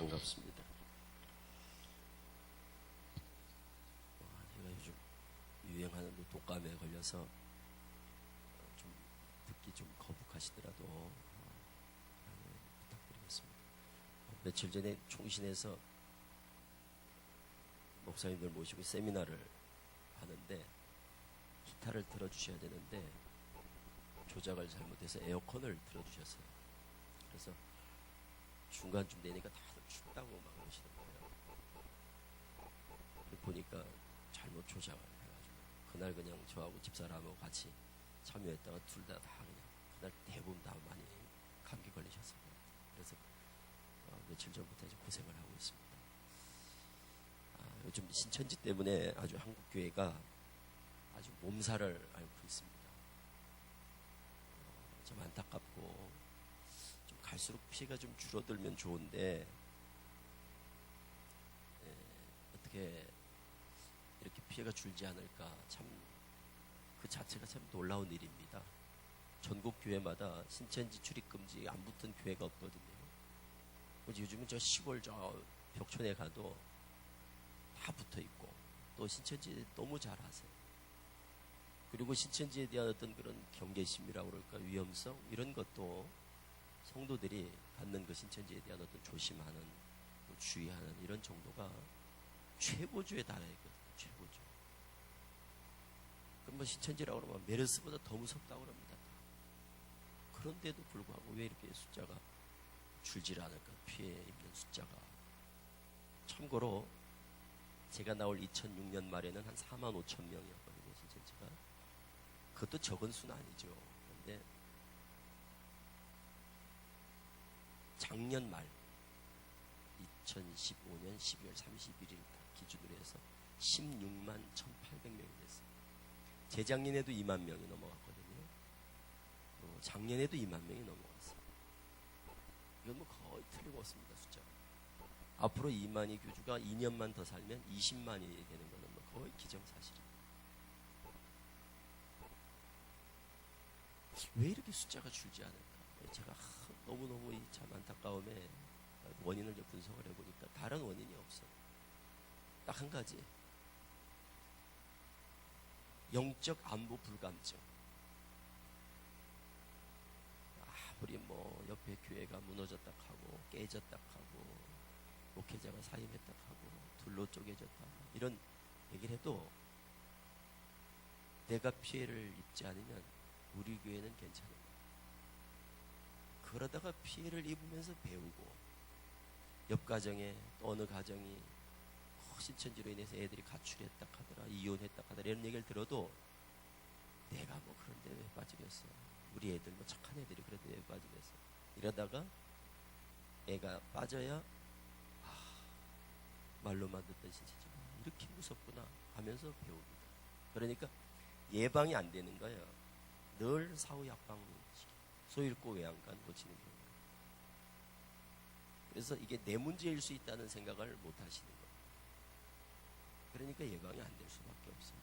반갑습니다. 제가 요즘 유행하는 독감에 걸려서 좀 듣기 좀 거북하시더라도 부탁드리겠습니다. 며칠 전에 총신에서 목사님들 모시고 세미나를 하는데 기타를 틀어주셔야 되는데 조작을 잘못해서 에어컨을 틀어주셨어요. 그래서 중간쯤 되니까 다들 춥다고 막 그러시는 거예요. 보니까 잘못 조작을 해가지고 그날 그냥 저하고 집사람하고 같이 참여했다가 둘 다 그냥 그날 대부분 다 많이 감기 걸리셨어요. 그래서 며칠 전부터 이제 고생을 하고 있습니다. 요즘 신천지 때문에 아주 한국 교회가 아주 몸살을 앓고 있습니다. 좀 안타깝고 좀 갈수록 피해가 좀 줄어들면 좋은데 어떻게 이렇게 피해가 줄지 않을까, 참 그 자체가 참 놀라운 일입니다. 전국 교회마다 신천지 출입금지 안 붙은 교회가 없거든요. 요즘은 저 시골 저 벽촌에 가도 다 붙어 있고, 또 신천지 너무 잘 하세요. 그리고 신천지에 대한 어떤 그런 경계심이라고 그럴까, 위험성, 이런 것도 성도들이 갖는 그 신천지에 대한 어떤 조심하는, 주의하는 이런 정도가 최고조에 달해 있거든요. 최고조. 그럼 뭐 신천지라고 그러면 메르스보다 더 무섭다고 그럽니다. 그런데도 불구하고 왜 이렇게 숫자가 줄질 않을까, 피해 입는 숫자가. 참고로 제가 나올 2006년 말에는 한 4만 5천 명이었거든요, 신천지가. 그것도 적은 수는 아니죠. 그런데 작년 말 2015년 12월 31일 기준으로 해서 16만 1,800명이 됐어요. 재작년에도 2만 명이 넘어갔거든요. 작년에도 2만 명이 넘어갔어요. 이건 뭐 거의 틀림없습니다, 숫자가. 앞으로 2만이 교주가 2년만 더 살면 20만이 되는 거는 뭐 거의 기정사실입니다. 왜 이렇게 숫자가 줄지 않을까? 제가 너무너무 참 안타까움에 원인을 이제 분석을 해보니까 다른 원인이 없어요. 딱 한 가지. 영적 안보 불감증. 아무리 뭐 옆에 교회가 무너졌다 하고 깨졌다 하고 목회자가 사임했다 하고 둘로 쪼개졌다 이런 얘기를 해도 내가 피해를 입지 않으면 우리 교회는 괜찮은 거예요. 그러다가 피해를 입으면서 배우고, 옆 가정에 또 어느 가정이 신천지로 인해서 애들이 가출했다 하더라, 이혼했다 하더라, 이런 얘기를 들어도 내가 뭐 그런데 왜 빠지겠어, 우리 애들 뭐 착한 애들이 그런데 왜 빠지겠어, 이러다가 애가 빠져야 말로만 듣던 신천지가 이렇게 무섭구나 하면서 배웁니다. 그러니까 예방이 안 되는 거예요. 늘 사후 약방문, 소 잃고 외양간 고치는 경우. 그래서 이게 내 문제일 수 있다는 생각을 못 하시는 거예요. 그러니까 예방이 안 될 수밖에 없어요.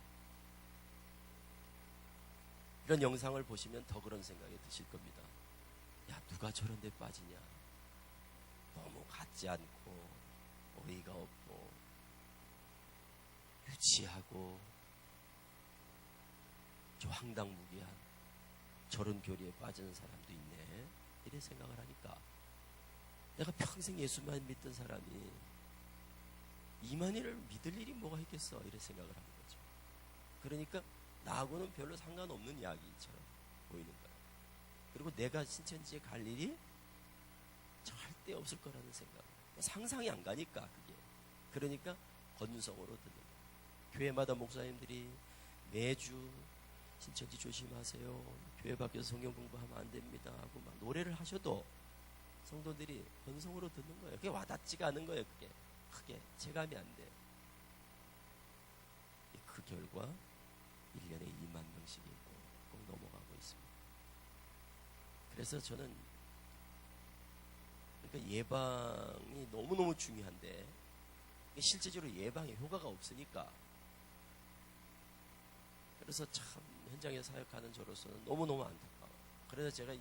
이런 영상을 보시면 더 그런 생각이 드실 겁니다. 야, 누가 저런 데 빠지냐. 너무 같지 않고 어이가 없고 유치하고 저 황당무계한 저런 교리에 빠지는 사람도 있네, 이래 생각을 하니까 내가 평생 예수만 믿던 사람이 이만희를 믿을 일이 뭐가 있겠어, 이래 생각을 하는 거죠. 그러니까 나하고는 별로 상관없는 이야기처럼 보이는 거예요. 그리고 내가 신천지에 갈 일이 절대 없을 거라는 생각, 상상이 안 가니까 그게. 그러니까 건성으로 듣는 거예요. 교회마다 목사님들이 매주 신천지 조심하세요, 교회 밖에서 성경 공부하면 안 됩니다 하고 막 노래를 하셔도 성도들이 건성으로 듣는 거예요. 그게 와닿지가 않은 거예요. 그게 크게 체감이 안 돼요. 그 결과 1년에 2만 명씩이 꼭 넘어가고 있습니다. 그래서 저는 그러니까 예방이 너무너무 중요한데 실제적으로 예방에 효과가 없으니까, 그래서 참 현장에 사역하는 저로서는 너무너무 안타까워요. 그래서 제가 이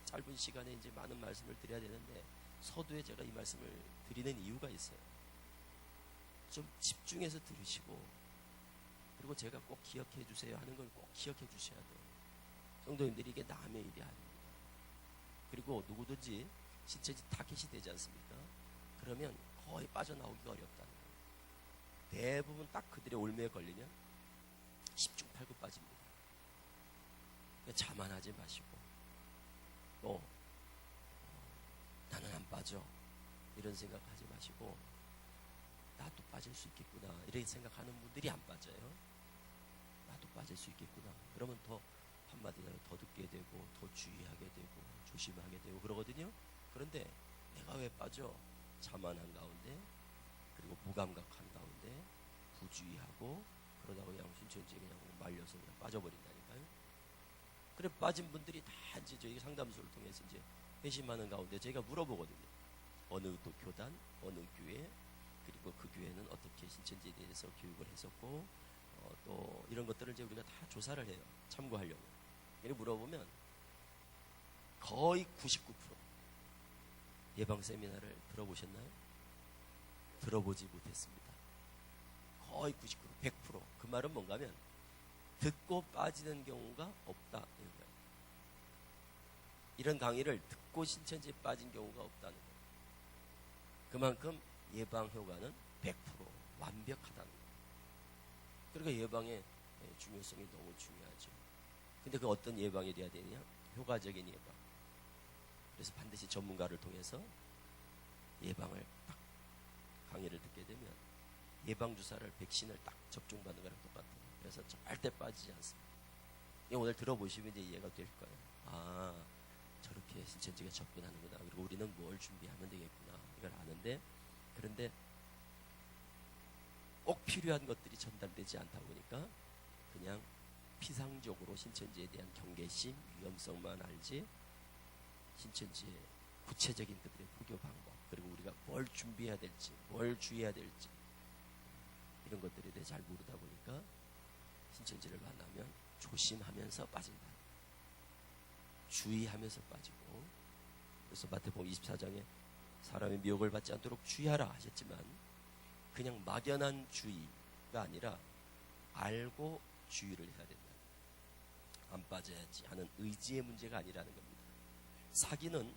짧은 시간에 이제 많은 말씀을 드려야 되는데 서두에 제가 이 말씀을 드리는 이유가 있어요. 좀 집중해서 들으시고, 그리고 제가 꼭 기억해 주세요 하는 걸 꼭 기억해 주셔야 돼요. 성도님들이 이게 남의 일이 아닙니다. 그리고 누구든지 신천지 타겟이 되지 않습니까? 그러면 거의 빠져나오기가 어렵다는 거예요. 대부분 딱 그들의 올매에 걸리면 10중 8구 빠집니다. 자만하지 마시고, 또 나는 안 빠져 이런 생각하지 마시고, 나도 빠질 수 있겠구나 이렇게 생각하는 분들이 안 빠져요. 나도 빠질 수 있겠구나. 그러면 더 한마디로 더 듣게 되고, 더 주의하게 되고, 조심하게 되고 그러거든요. 그런데 내가 왜 빠져? 자만한 가운데, 그리고 무감각한 가운데 부주의하고, 그러다가 그냥 신천지에 그냥 말려서 그냥 빠져버린다니까요. 그래 빠진 분들이 다 이제 저희 상담소를 통해서 이제 회심하는 가운데 저희가 물어보거든요. 어느 또 교단, 어느 교회, 그리고 그 교회는 어떻게 신천지에 대해서 교육을 했었고, 또 이런 것들을 이제 우리가 다 조사를 해요. 참고하려고. 이렇게 물어보면 거의 99% 예방 세미나를 들어보셨나요? 들어보지 못했습니다. 거의 99%, 100%. 그 말은 뭔가 하면 듣고 빠지는 경우가 없다 이런 거예요. 이런 강의를 듣고 신천지에 빠진 경우가 없다는 거예요. 그만큼 예방 효과는 100% 완벽하다는 거예요. 그러니까 예방의 중요성이 너무 중요하죠. 근데 그 어떤 예방이 돼야 되느냐? 효과적인 예방. 그래서 반드시 전문가를 통해서 예방을 딱 강의를 듣게 되면 예방주사를, 백신을 딱 접종받는 거랑 똑같아요. 그래서 절대 빠지지 않습니다. 오늘 들어보시면 이제 이해가 될 거예요. 아, 저렇게 신천지가 접근하는구나. 그리고 우리는 뭘 준비하면 되겠구나. 이걸 아는데, 그런데 꼭 필요한 것들이 전달되지 않다 보니까 그냥 피상적으로 신천지에 대한 경계심, 위험성만 알지, 신천지의 구체적인 그들의 포교 방법, 그리고 우리가 뭘 준비해야 될지, 뭘 주의해야 될지, 이런 것들에 대해 잘 모르다 보니까 신천지를 만나면 조심하면서 빠진다. 주의하면서 빠지고. 그래서 마태복음 24장에 사람의 미혹을 받지 않도록 주의하라 하셨지만, 그냥 막연한 주의가 아니라 알고 주의를 해야 된다. 안 빠져야지 하는 의지의 문제가 아니라는 겁니다. 사기는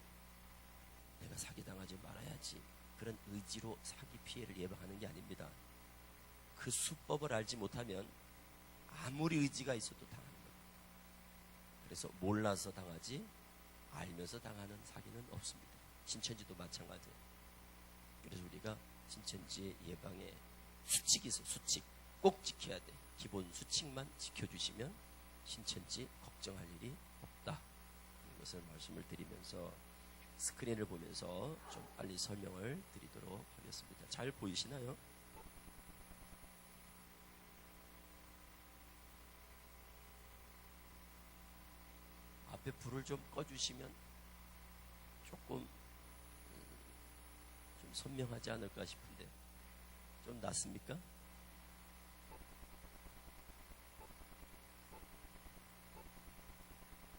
내가 사기당하지 말아야지, 그런 의지로 사기 피해를 예방하는 게 아닙니다. 그 수법을 알지 못하면 아무리 의지가 있어도 당하는 겁니다. 그래서 몰라서 당하지 알면서 당하는 사기는 없습니다. 신천지도 마찬가지예요. 그래서 우리가 신천지의 예방에 수칙이 있어요. 수칙 꼭 지켜야 돼. 기본 수칙만 지켜주시면 신천지 걱정할 일이 없다. 이것을 말씀을 드리면서 스크린을 보면서 좀 빨리 설명을 드리도록 하겠습니다. 잘 보이시나요? 앞에 불을 좀 꺼주시면 조금 좀 선명하지 않을까 싶은데, 좀 낫습니까?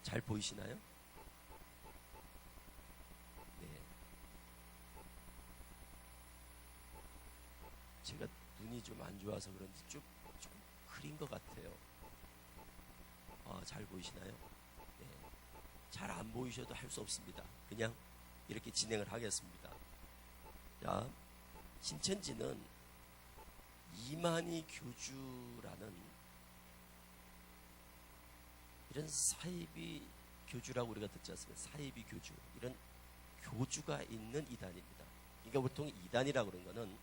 잘 보이시나요? 네. 제가 눈이 좀 안 좋아서 그런지 좀 흐린 것 같아요. 잘 보이시나요? 네. 잘 안 보이셔도 할 수 없습니다. 그냥 이렇게 진행을 하겠습니다. 자, 신천지는 이만희 교주라는 이런 사이비 교주라고 우리가 듣지 않습니까? 사이비 교주, 이런 교주가 있는 이단입니다. 그러니까 보통 이단이라고 그런 거는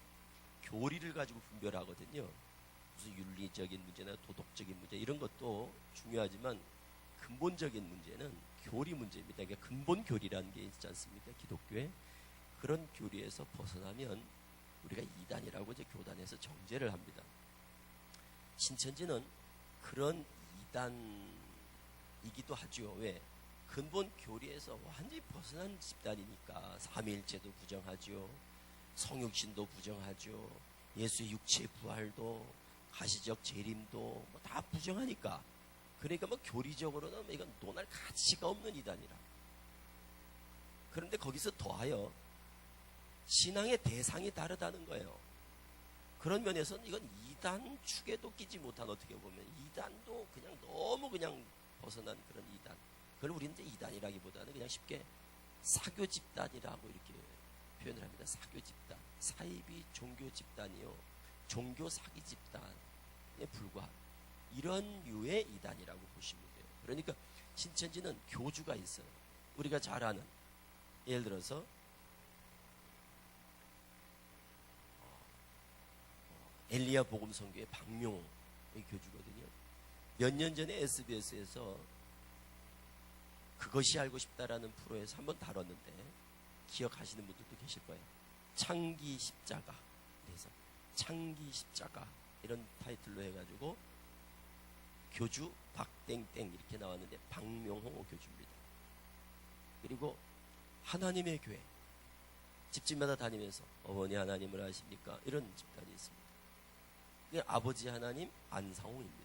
교리를 가지고 분별하거든요. 무슨 윤리적인 문제나 도덕적인 문제 이런 것도 중요하지만 근본적인 문제는 교리 문제입니다. 그러니까 근본 교리라는 게 있지 않습니까? 기독교에. 그런 교리에서 벗어나면 우리가 이단이라고 이제 교단에서 정죄를 합니다. 신천지는 그런 이단이기도 하죠. 왜? 근본 교리에서 완전히 벗어난 집단이니까. 삼위일체도 부정하죠. 성육신도 부정하죠. 예수의 육체 부활도, 가시적 재림도 뭐 다 부정하니까. 그러니까 뭐 교리적으로는 이건 논할 가치가 없는 이단이라. 그런데 거기서 더하여 신앙의 대상이 다르다는 거예요. 그런 면에서는 이건 이단 축에도 끼지 못한, 어떻게 보면 이단도 그냥 너무 그냥 벗어난 그런 이단. 그걸 우리는 이제 이단이라기보다는 그냥 쉽게 사교 집단이라고 이렇게 표현을 합니다. 사교 집단, 사이비 종교 집단이요, 종교 사기 집단에 불과한 이런 류의 이단이라고 보시면 돼요. 그러니까 신천지는 교주가 있어요. 우리가 잘 아는, 예를 들어서 엘리야 복음선교의 박명호의 교주거든요. 몇 년 전에 SBS에서 그것이 알고 싶다라는 프로에서 한번 다뤘는데 기억하시는 분들도 계실 거예요. 창기 십자가, 그래서 창기 십자가 이런 타이틀로 해가지고 교주 박땡땡 이렇게 나왔는데 박명호 교주입니다. 그리고 하나님의 교회, 집집마다 다니면서 어머니 하나님을 아십니까? 이런 집단이 있습니다. 아버지 하나님 안상홍입니다.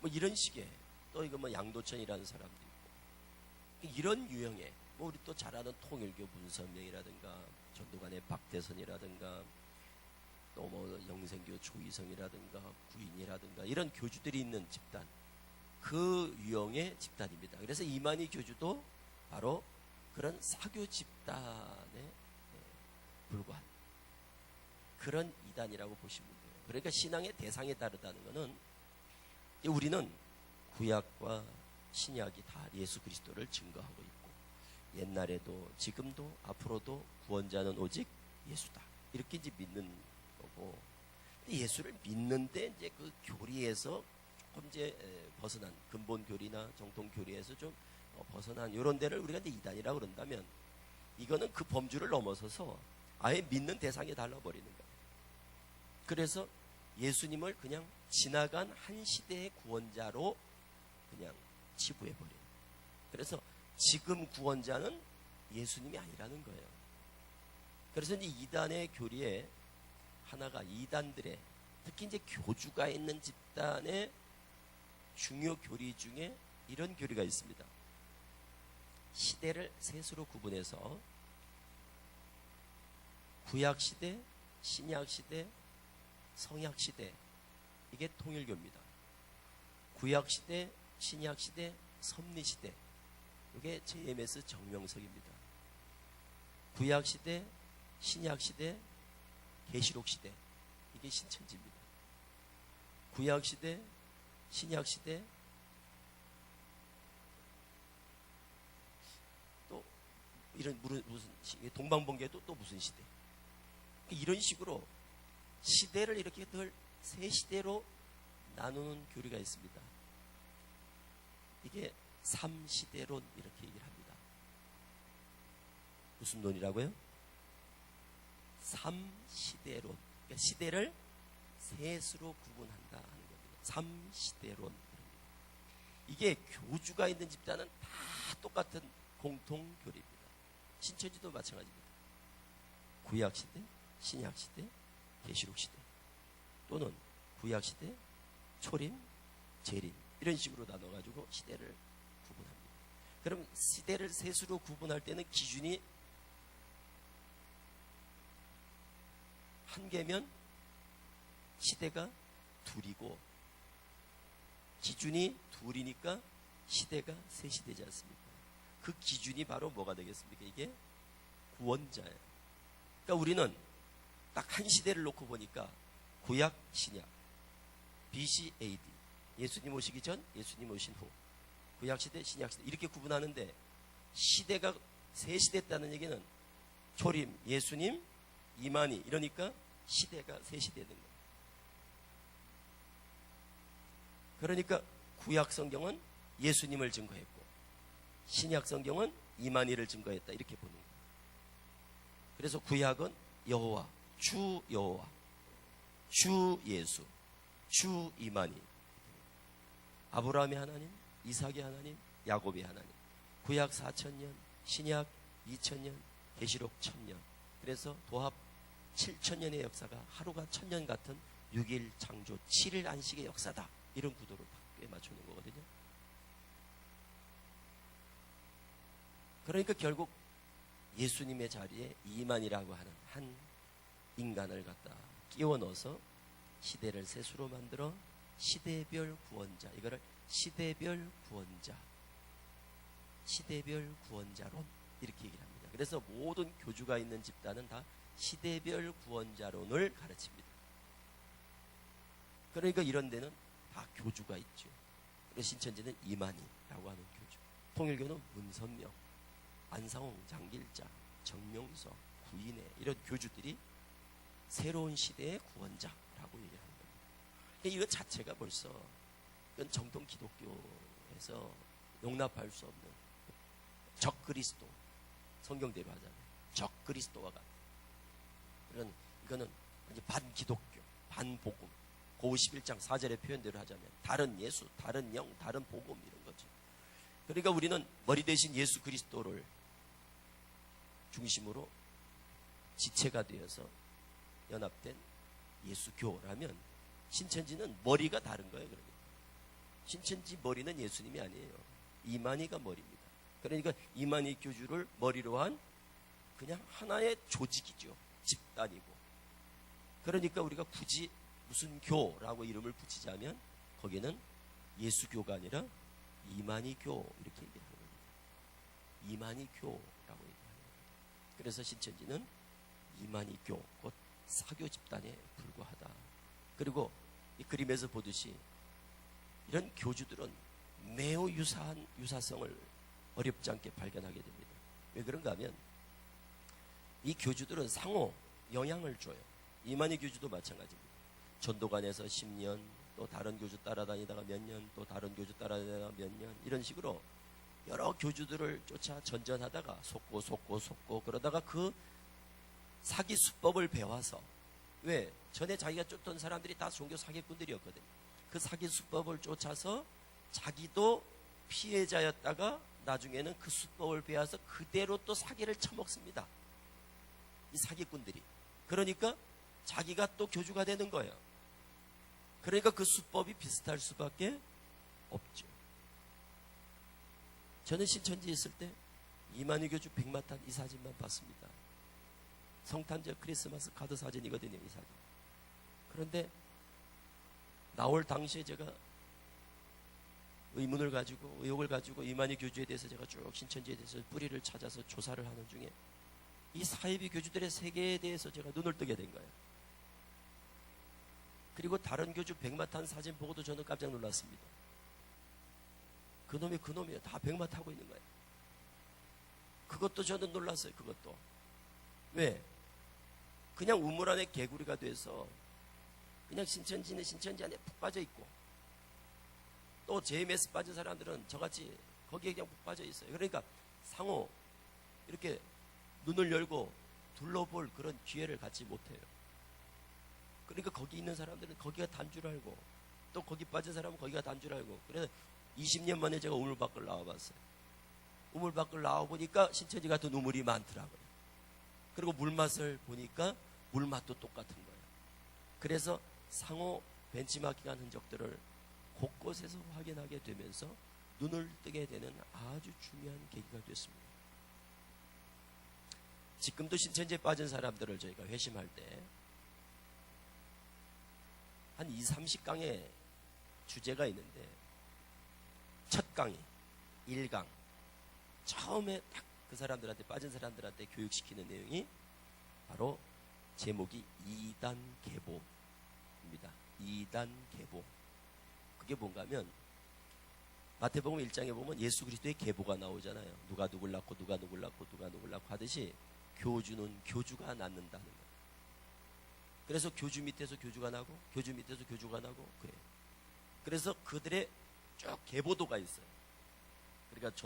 뭐 이런 식의, 또 이거 뭐 양도천이라는 사람도 있고, 이런 유형의, 뭐 우리 또 잘 아는 통일교 문선명이라든가 전도관의 박대선이라든가 또 뭐 영생교 조희성이라든가 구인이라든가 이런 교주들이 있는 집단, 그 유형의 집단입니다. 그래서 이만희 교주도 바로 그런 사교 집단에 불과한 그런 이단이라고 보시면 돼요. 그러니까 신앙의 대상에 다르다는 것은 우리는 구약과 신약이 다 예수 그리스도를 증거하고 있고, 옛날에도 지금도 앞으로도 구원자는 오직 예수다, 이렇게 이제 믿는 거고, 예수를 믿는데 이제 그 교리에서 조금 이제 벗어난, 근본 교리나 정통 교리에서 좀 벗어난 이런 데를 우리가 이제 이단이라고 그런다면, 이거는 그 범주를 넘어서서 아예 믿는 대상이 달라버리는 거예요. 그래서 예수님을 그냥 지나간 한 시대의 구원자로 그냥 치부해버려요. 그래서 지금 구원자는 예수님이 아니라는 거예요. 그래서 이제 이단의 교리에 하나가, 이단들의, 특히 이제 교주가 있는 집단의 중요 교리 중에 이런 교리가 있습니다. 시대를 셋으로 구분해서 구약시대, 신약시대, 성약시대, 이게 통일교입니다. 구약시대, 신약시대, 섭리시대, 이게 JMS 정명석입니다. 구약시대, 신약시대, 계시록시대, 이게 신천지입니다. 구약시대, 신약시대, 또 이런 무슨 동방번개도 또 무슨 시대, 이런 식으로 시대를 이렇게 늘 세 시대로 나누는 교리가 있습니다. 이게 3시대론 이렇게 얘기를 합니다. 무슨 논이라고요? 3시대론. 그러니까 시대를 셋으로 구분한다 하는 겁니다. 3시대론. 이게 교주가 있는 집단은 다 똑같은 공통 교리입니다. 신천지도 마찬가지입니다. 구약시대, 신약시대, 계시록시대, 또는 구약시대, 초림, 재림, 이런 식으로 나눠가지고 시대를 구분합니다. 그럼 시대를 셋으로 구분할 때는 기준이 한 개면 시대가 둘이고, 기준이 둘이니까 시대가 셋이 되지 않습니까? 그 기준이 바로 뭐가 되겠습니까? 이게 구원자예요. 그러니까 우리는 딱 한 시대를 놓고 보니까 구약, 신약, BC, AD, 예수님 오시기 전, 예수님 오신 후, 구약시대, 신약시대 이렇게 구분하는데, 시대가 셋이 됐다는 얘기는 초림, 예수님, 이만희, 이러니까 시대가 셋이 되는 거예요. 그러니까 구약 성경은 예수님을 증거했고, 신약 성경은 이만희를 증거했다, 이렇게 보는 거예요. 그래서 구약은 여호와, 주 여호와, 주 예수, 주 이만희, 아브라함의 하나님, 이삭의 하나님, 야곱의 하나님. 구약 4000년, 신약 2000년, 계시록 1000년. 그래서 도합 7000년의 역사가 하루가 1000년 같은 6일 창조 7일 안식의 역사다, 이런 구도로 꽤 맞추는 거거든요. 그러니까 결국 예수님의 자리에 이만이라고 하는 한 인간을 갖다 끼워 넣어서 시대를 세수로 만들어 시대별 구원자, 이거를 시대별 구원자, 시대별 구원자론 이렇게 얘기를 합니다. 그래서 모든 교주가 있는 집단은 다 시대별 구원자론을 가르칩니다. 그러니까 이런 데는 다 교주가 있죠. 그래서 신천지는 이만희라고 하는 교주, 통일교는 문선명, 안상홍, 장길자, 정명서, 구인회 이런 교주들이 새로운 시대의 구원자라고 얘기하는 겁니다. 이거 자체가 벌써 이건 정통 기독교에서 용납할 수 없는 적그리스도, 성경 대표하잖아요. 적그리스도와 같은 그런, 이거는 이제 반기독교, 반복음, 고 11장 4절의 표현대로 하자면 다른 예수, 다른 영, 다른 복음 이런 거죠. 그러니까 우리는 머리 대신 예수 그리스도를 중심으로 지체가 되어서 연합된 예수교라면 신천지는 머리가 다른 거예요. 그러니까 신천지 머리는 예수님이 아니에요. 이만희가 머리입니다. 그러니까 이만희 교주를 머리로 한 그냥 하나의 조직이죠. 집단이고. 그러니까 우리가 굳이 무슨 교라고 이름을 붙이자면 거기는 예수교가 아니라 이만희교 이렇게 얘기하는 겁니다. 이만희교라고 얘기하는 겁니다. 그래서 신천지는 이만희교, 곧 사교 집단에 불과하다. 그리고 이 그림에서 보듯이 이런 교주들은 매우 유사한 유사성을 어렵지 않게 발견하게 됩니다. 왜 그런가 하면 이 교주들은 상호 영향을 줘요. 이만희 교주도 마찬가지입니다. 전도관에서 10년, 또 다른 교주 따라다니다가 몇 년, 또 다른 교주 따라다니다가 몇 년, 이런 식으로 여러 교주들을 쫓아 전전하다가 속고 그러다가 그 사기 수법을 배워서, 왜? 전에 자기가 쫓던 사람들이 다 종교 사기꾼들이었거든요. 그 사기 수법을 쫓아서 자기도 피해자였다가 나중에는 그 수법을 배워서 그대로 또 사기를 쳐먹습니다. 이 사기꾼들이. 그러니까 자기가 또 교주가 되는 거예요. 그러니까 그 수법이 비슷할 수밖에 없죠. 저는 신천지에 있을 때 이만희 교주 백마탄 이 사진만 봤습니다. 성탄절 크리스마스 카드 사진이거든요, 이 사진. 그런데 나올 당시에 제가 의문을 가지고, 의혹을 가지고 이만희 교주에 대해서 제가 쭉 신천지에 대해서 뿌리를 찾아서 조사를 하는 중에 이 사이비 교주들의 세계에 대해서 제가 눈을 뜨게 된 거예요. 그리고 다른 교주 백마탄 사진 보고도 저는 깜짝 놀랐습니다. 그놈이에요. 다 백마 타고 있는 거예요. 그것도 저는 놀랐어요. 그것도. 왜? 그냥 우물 안에 개구리가 돼서 그냥 신천지는 신천지 안에 푹 빠져 있고, 또 JMS 빠진 사람들은 저같이 거기에 그냥 푹 빠져 있어요. 그러니까 상호 이렇게 눈을 열고 둘러볼 그런 기회를 갖지 못해요. 그러니까 거기 있는 사람들은 거기가 단 줄 알고, 또 거기 빠진 사람은 거기가 단 줄 알고. 그래서 20년 만에 제가 우물 밖을 나와봤어요. 우물 밖을 나와보니까 신천지 같은 우물이 많더라고요. 그리고 물맛을 보니까 물맛도 똑같은 거예요. 그래서 상호 벤치마킹한 흔적들을 곳곳에서 확인하게 되면서 눈을 뜨게 되는 아주 중요한 계기가 됐습니다. 지금도 신천지에 빠진 사람들을 저희가 회심할 때 한 20-30강의 주제가 있는데, 첫 강의 1강 처음에 딱 그 사람들한테, 빠진 사람들한테 교육시키는 내용이 바로 제목이 2단 계보입니다. 2단 계보. 그게 뭔가 하면 마태복음 1장에 보면 예수 그리스도의 계보가 나오잖아요. 누가 누굴 낳고 누가 누굴 낳고 누가 누굴 낳고 하듯이 교주는 교주가 낳는다는 거예요. 그래서 교주 밑에서 교주가 나고 교주 밑에서 교주가 나고 그래요. 그래서 그들의 쭉 계보도가 있어요. 그러니까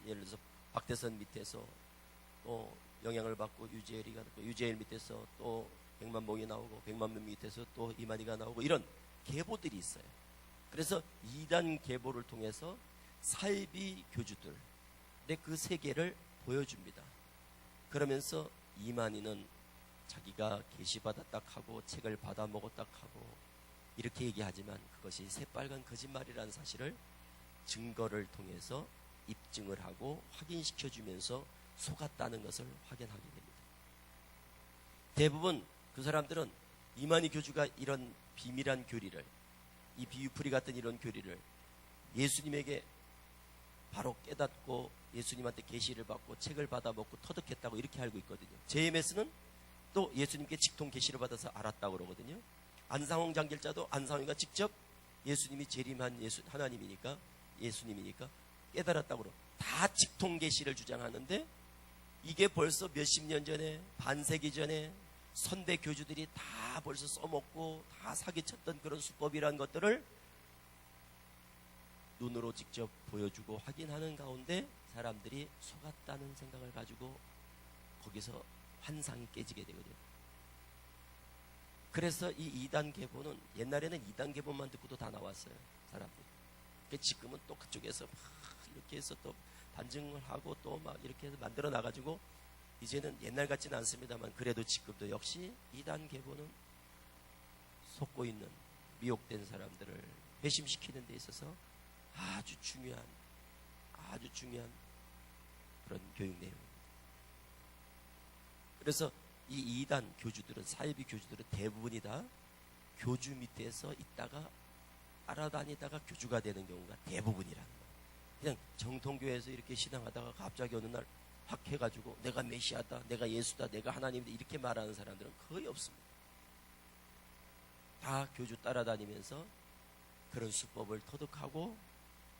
예를 들어서 박대선 밑에서 또 영향을 받고 유재일이가 나고, 유재일 밑에서 또 백만봉이 나오고, 백만봉 밑에서 또 이만희가 나오고, 이런 계보들이 있어요. 그래서 2단 계보를 통해서 사이비 교주들의 그 세계를 보여줍니다. 그러면서 이만희는 자기가 계시받아 딱 하고 책을 받아 먹어 딱 하고 이렇게 얘기하지만 그것이 새빨간 거짓말이라는 사실을 증거를 통해서 입증을 하고 확인시켜주면서 속았다는 것을 확인하게 됩니다. 대부분 그 사람들은 이만희 교주가 이런 비밀한 교리를, 이 비유풀이 같은 이런 교리를 예수님에게 바로 깨닫고 예수님한테 계시를 받고 책을 받아 먹고 터득했다고 이렇게 알고 있거든요. JMS는 또 예수님께 직통 계시를 받아서 알았다고 그러거든요. 안상홍 장길자도 안상홍이가 직접 예수님이 재림한 하나님이니까, 예수님이니까 깨달았다고 그러고, 다 직통 계시를 주장하는데 이게 벌써 몇십 년 전에, 반세기 전에 선대 교주들이 다 벌써 써먹고 다 사기쳤던 그런 수법이라는 것들을 눈으로 직접 보여주고 확인하는 가운데 사람들이 속았다는 생각을 가지고 거기서 환상이 깨지게 되거든요. 그래서 이 이단 계보는, 옛날에는 이단 계보만 듣고도 다 나왔어요, 사람들이. 지금은 또 그쪽에서 막 이렇게 해서 또 반증을 하고 또 막 이렇게 해서 만들어 나가지고 이제는 옛날 같지는 않습니다만 그래도 지금도 역시 이단 계보는 속고 있는 미혹된 사람들을 회심시키는 데 있어서 아주 중요한 그런 교육 내용입니다. 그래서 이 이단 교주들은, 사이비 교주들은 대부분이 다 교주 밑에서 있다가 따라다니다가 교주가 되는 경우가 대부분이라는 거예요. 그냥 정통교회에서 이렇게 신앙하다가 갑자기 어느 날 확 해가지고 내가 메시아다, 내가 예수다, 내가 하나님이다 이렇게 말하는 사람들은 거의 없습니다. 다 교주 따라다니면서 그런 수법을 터득하고,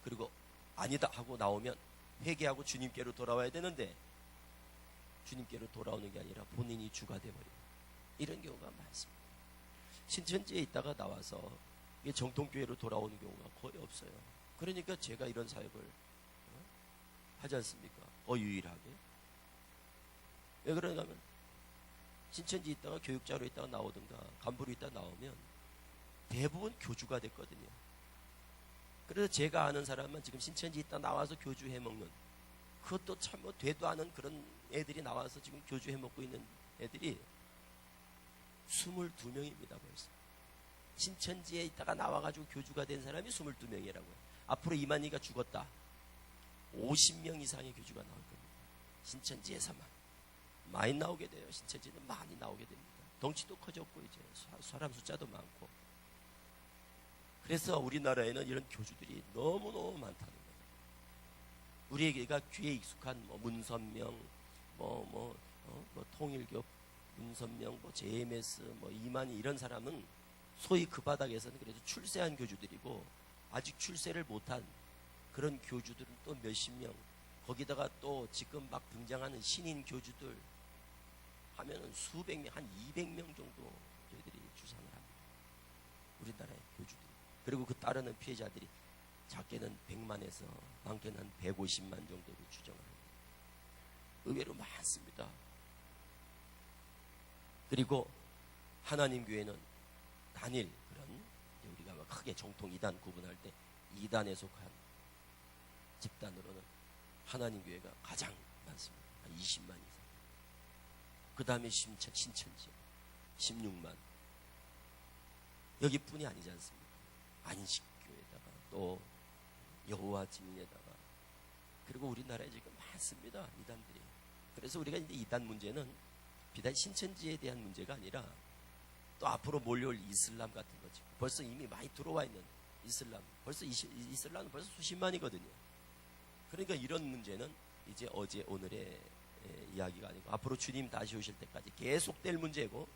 그리고 아니다 하고 나오면 회개하고 주님께로 돌아와야 되는데 주님께로 돌아오는 게 아니라 본인이 주가 되어버리고 이런 경우가 많습니다. 신천지에 있다가 나와서 정통교회로 돌아오는 경우가 거의 없어요. 그러니까 제가 이런 사역을 하지 않습니까? 유일하게. 왜 그러냐 하면 신천지 있다가 교육자로 있다가 나오든가 간부로 있다가 나오면 대부분 교주가 됐거든요. 그래서 제가 아는 사람은 지금 신천지 있다 나와서 교주 해먹는, 그것도 참 뭐 되도 않은 그런 애들이 나와서 지금 교주 해먹고 있는 애들이 22명입니다 벌써. 신천지에 있다가 나와가지고 교주가 된 사람이 22명이라고요. 앞으로 이만희가 죽었다, 50명 이상의 교주가 나올 겁니다. 신천지에서만 많이 나오게 돼요. 신천지는 많이 나오게 됩니다. 덩치도 커졌고 이제 사람 숫자도 많고. 그래서 우리나라에는 이런 교주들이 너무너무 많다는 거예요. 우리에게가 귀에 익숙한 문선명, 통일교, 문선명, JMS, 이만희 이런 사람은 소위 그 바닥에서는 그래도 출세한 교주들이고, 아직 출세를 못한 그런 교주들은 또 몇십 명, 거기다가 또 지금 막 등장하는 신인 교주들 하면은 수백 명, 한 200명 정도 저희들이 주장을 합니다. 우리나라의 교주들이. 그리고 그 따르는 피해자들이 작게는 100만에서 많게는 한 150만 정도로 추정을 합니다. 의외로 많습니다. 그리고 하나님 교회는 단일 그런, 우리가 크게 정통 2단 구분할 때 2단에 속한 집단으로는 하나님 교회가 가장 많습니다. 한 20만 이상. 그 다음에 신천지 16만. 여기뿐이 아니지 않습니까? 안식교에다가 또 여호와 증인에다가, 그리고 우리나라에 지금 많습니다, 이단들이. 그래서 우리가 이제 이단 문제는 비단 신천지에 대한 문제가 아니라 또 앞으로 몰려올 이슬람 같은 거죠. 벌써 이미 많이 들어와 있는 이슬람, 벌써 이슬람은 벌써 수십만이거든요. 그러니까 이런 문제는 이제 어제 오늘의 이야기가 아니고 앞으로 주님 다시 오실 때까지 계속될 문제고,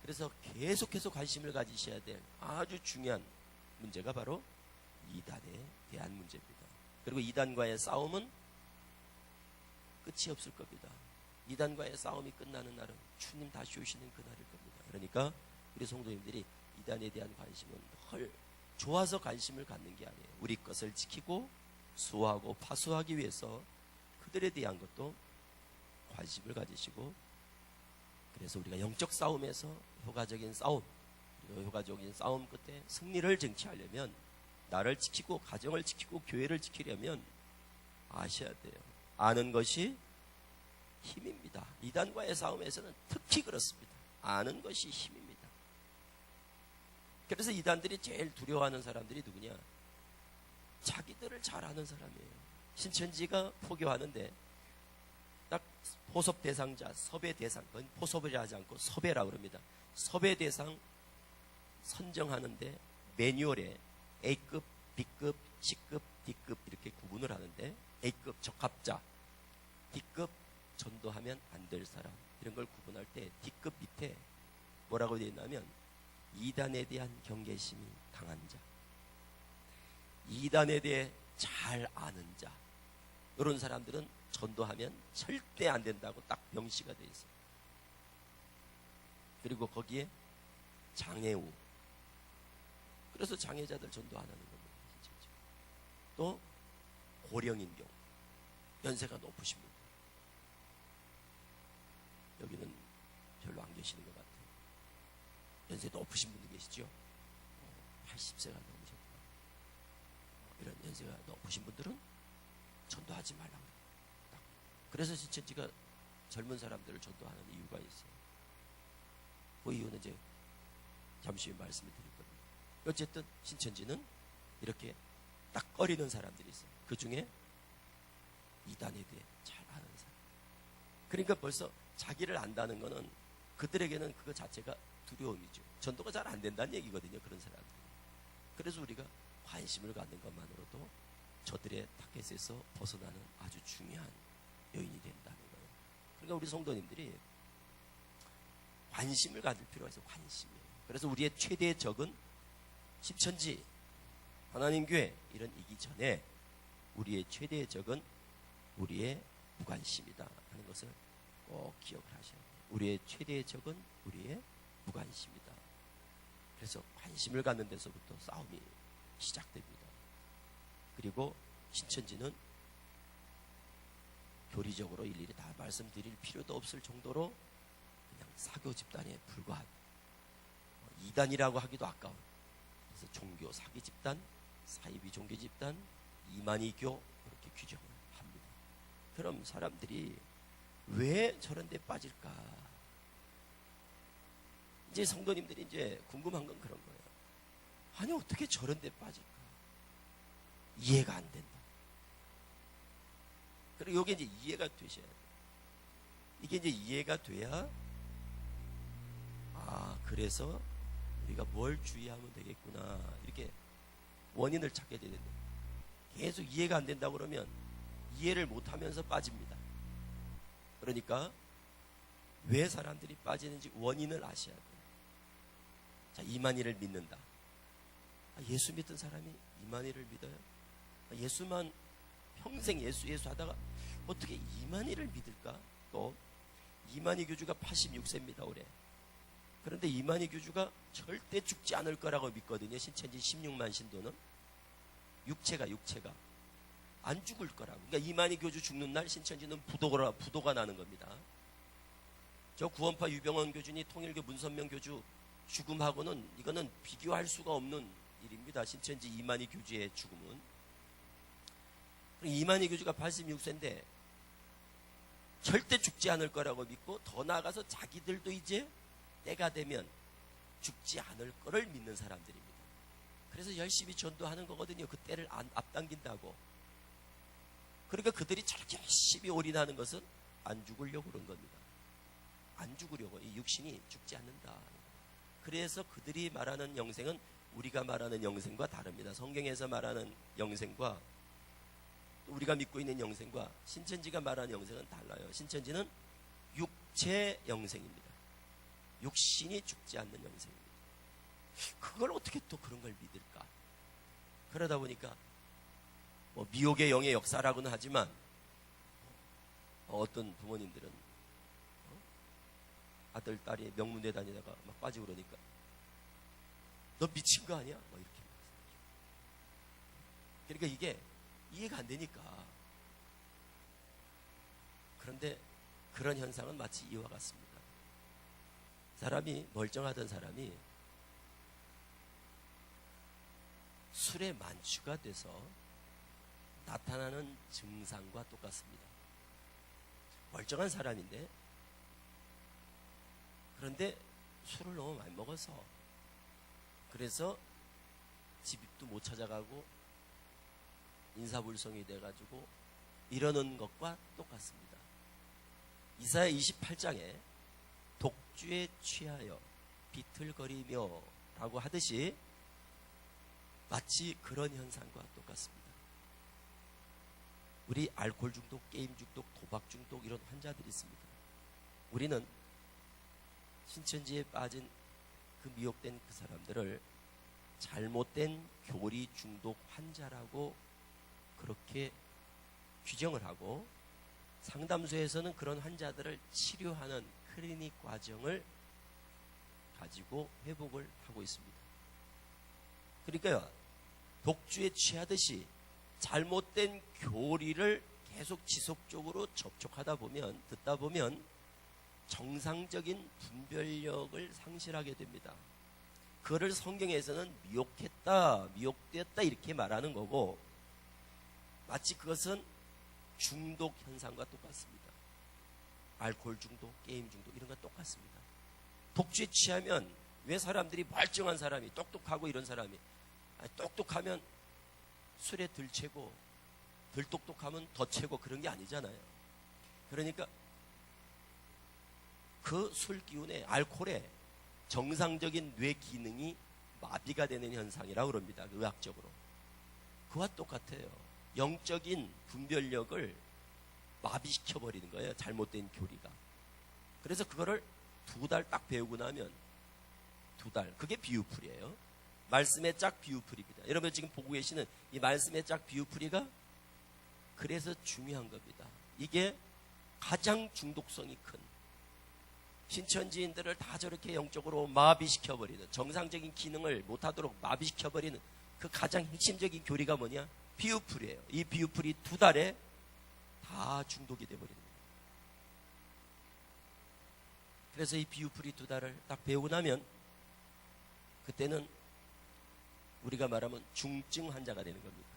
그래서 계속해서 관심을 가지셔야 될 아주 중요한 문제가 바로 이단에 대한 문제입니다. 그리고 이단과의 싸움은 끝이 없을 겁니다. 이단과의 싸움이 끝나는 날은 주님 다시 오시는 그날일 겁니다. 그러니까 우리 성도님들이 이단에 대한 관심은 헐 좋아서 관심을 갖는 게 아니에요. 우리 것을 지키고 수호하고 파수하기 위해서 그들에 대한 것도 관심을 가지시고, 그래서 우리가 영적 싸움에서 효과적인 싸움, 그리고 효과적인 싸움 끝에 승리를 쟁취하려면, 나를 지키고 가정을 지키고 교회를 지키려면 아셔야 돼요. 아는 것이 힘입니다. 이단과의 싸움에서는 특히 그렇습니다. 아는 것이 힘입니다. 그래서 이단들이 제일 두려워하는 사람들이 누구냐? 자기들을 잘 아는 사람이에요. 신천지가 포교하는데 딱 포섭 대상자, 섭외 대상, 그건 포섭이라 하지 않고 섭외라고 그럽니다. 섭외 대상 선정하는데 매뉴얼에 A급, B급, C급, D급 이렇게 구분을 하는데, A급 적합자, D급 전도하면 안 될 사람, 이런 걸 구분할 때 D급 밑에 뭐라고 되어 있냐면 이단에 대한 경계심이 강한 자, 이단에 대해 잘 아는 자, 이런 사람들은 전도하면 절대 안 된다고 딱 명시가 되어 있어요. 그리고 거기에 장애우, 그래서 장애자들 전도 안 하는 겁니다. 또 고령인 경우, 연세가 높으신 분, 여기는 별로 안 계시는 것 같아요. 연세 높으신 분도 계시죠. 80세가 넘으셨다. 이런 연세가 높으신 분들은 전도하지 말라고 합니다. 그래서 신천지가 젊은 사람들을 전도하는 이유가 있어요. 그 이유는 이제 잠시 후에 말씀을 드릴 겁니다. 어쨌든 신천지는 이렇게 딱 꺼리는 사람들이 있어요. 그 중에 이단에 대해 잘 아는 사람. 그러니까 벌써 자기를 안다는 거는 그들에게는 그거 자체가 두려움이죠. 전도가 잘 안 된다는 얘기거든요. 그런 사람들. 그래서 우리가 관심을 갖는 것만으로도 저들의 타겟에서 벗어나는 아주 중요한 요인이 된다는 거예요. 그러니까 우리 성도님들이 관심을 가질 필요가 있어요. 관심이에요. 그래서 우리의 최대의 적은 신천지, 하나님 교회 이런 이기 전에 우리의 최대의 적은 우리의 무관심이다 하는 것을 꼭 기억을 하셔야 돼요. 우리의 최대의 적은 우리의 무관심이다. 그래서 관심을 갖는 데서부터 싸움이 시작됩니다. 그리고 신천지는 교리적으로 일일이 다 말씀드릴 필요도 없을 정도로 그냥 사교 집단에 불과한, 이단이라고 하기도 아까운, 그래서 종교 사기 집단, 사이비 종교 집단, 이만희교 이렇게 규정을 합니다. 그럼 사람들이 왜 저런 데 빠질까? 이제 성도님들이 이제 궁금한 건 그런 거예요. 아니 어떻게 저런 데 빠질까? 이해가 안 된다. 그리고 이게 이제 이해가 되셔야 돼요. 이게 이제 이해가 돼야, 아 그래서 우리가 뭘 주의하면 되겠구나, 이렇게 원인을 찾게 되는데, 계속 이해가 안 된다고 그러면 이해를 못하면서 빠집니다. 그러니까 왜 사람들이 빠지는지 원인을 아셔야 돼요. 자, 이만희를 믿는다. 예수 믿던 사람이 이만희를 믿어요? 예수만 평생 예수 하다가 어떻게 이만희를 믿을까? 또 이만희 교주가 86세입니다 올해. 그런데 이만희 교주가 절대 죽지 않을 거라고 믿거든요. 신천지 16만 신도는 육체가 안 죽을 거라고. 그러니까 이만희 교주 죽는 날 신천지는 부도가 나는 겁니다. 저 구원파 유병원 교주니 통일교 문선명 교주 죽음하고는 이거는 비교할 수가 없는 일입니다. 신천지 이만희 교주의 죽음은. 이만희 교주가 86세인데 절대 죽지 않을 거라고 믿고, 더 나아가서 자기들도 이제 때가 되면 죽지 않을 거를 믿는 사람들입니다. 그래서 열심히 전도하는 거거든요. 그 때를 앞당긴다고. 그러니까 그들이 저렇게 열심히 올인하는 것은 안 죽으려고 그런 겁니다. 안 죽으려고. 이 육신이 죽지 않는다. 그래서 그들이 말하는 영생은 우리가 말하는 영생과 다릅니다. 성경에서 말하는 영생과 우리가 믿고 있는 영생과 신천지가 말하는 영생은 달라요. 신천지는 육체 영생입니다. 육신이 죽지 않는 영생입니다. 그걸 어떻게 또 그런 걸 믿을까? 그러다 보니까 뭐 미혹의 영의 역사라고는 하지만 어떤 부모님들은 아들, 딸이 명문대 다니다가 막 빠지고 그러니까 너 미친 거 아니야? 뭐 이렇게. 그러니까 이게 이해가 안 되니까. 그런데 그런 현상은 마치 이와 같습니다. 사람이, 멀쩡하던 사람이 술에 만취가 돼서 나타나는 증상과 똑같습니다. 멀쩡한 사람인데, 그런데 술을 너무 많이 먹어서, 그래서 집도 못 찾아가고 인사불성이 돼가지고 이러는 것과 똑같습니다. 이사야 28장에 독주에 취하여 비틀거리며 라고 하듯이 마치 그런 현상과 똑같습니다. 우리 알코올 중독, 게임 중독, 도박 중독 이런 환자들이 있습니다. 우리는 신천지에 빠진 그 미혹된 그 사람들을 잘못된 교리 중독 환자라고 그렇게 규정을 하고 상담소에서는 그런 환자들을 치료하는 클리닉 과정을 가지고 회복을 하고 있습니다. 그러니까요, 독주에 취하듯이 잘못된 교리를 계속 지속적으로 접촉하다 보면, 듣다 보면 정상적인 분별력을 상실하게 됩니다. 그거를 성경에서는 미혹했다, 미혹되었다 이렇게 말하는 거고, 마치 그것은 중독 현상과 똑같습니다. 알코올 중독, 게임 중독 이런 건 똑같습니다. 독주에 취하면 왜 사람들이 멀쩡한 사람이, 똑똑하고 이런 사람이, 똑똑하면 술에 덜 채고 덜 똑똑하면 더 채고 그런 게 아니잖아요. 그러니까 그 술 기운에, 알코올에 정상적인 뇌 기능이 마비가 되는 현상이라고 그럽니다. 의학적으로. 그와 똑같아요. 영적인 분별력을 마비시켜버리는 거예요. 잘못된 교리가. 그래서 그거를 2달 딱 배우고 나면 2달. 그게 비유풀이에요. 말씀의 짝 비유풀이입니다. 여러분 지금 보고 계시는 이 말씀의 짝 비유풀이가 그래서 중요한 겁니다. 이게 가장 중독성이 큰 신천지인들을 다 저렇게 영적으로 마비시켜버리는, 정상적인 기능을 못하도록 마비시켜버리는 그 가장 핵심적인 교리가 뭐냐? 비유풀이에요. 이 비유풀이 2달에 다 중독이 돼버리는 거예요. 그래서 이 비유풀이 2달을 딱 배우고 나면 그때는 우리가 말하면 중증 환자가 되는 겁니다.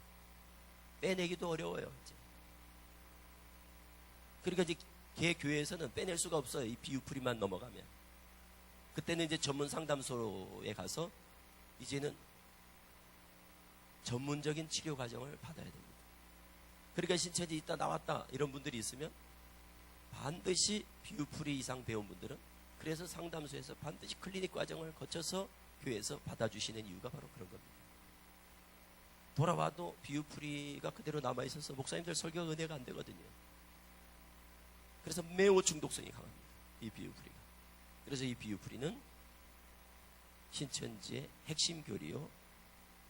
빼내기도 어려워요. 이제. 그러니까 이제 개 교회에서는 빼낼 수가 없어요. 이 비유풀이만 넘어가면. 그때는 이제 전문 상담소에 가서 이제는 전문적인 치료 과정을 받아야 됩니다. 그러니까 신천지 있다 나왔다 이런 분들이 있으면 반드시 비유풀이 이상 배운 분들은 그래서 상담소에서 반드시 클리닉 과정을 거쳐서 교회에서 받아주시는 이유가 바로 그런 겁니다. 돌아와도 비유풀이가 그대로 남아있어서 목사님들 설교가 은혜가 안 되거든요. 그래서 매우 중독성이 강합니다. 이 비유풀이가. 그래서 이 비유풀이는 신천지의 핵심 교리요.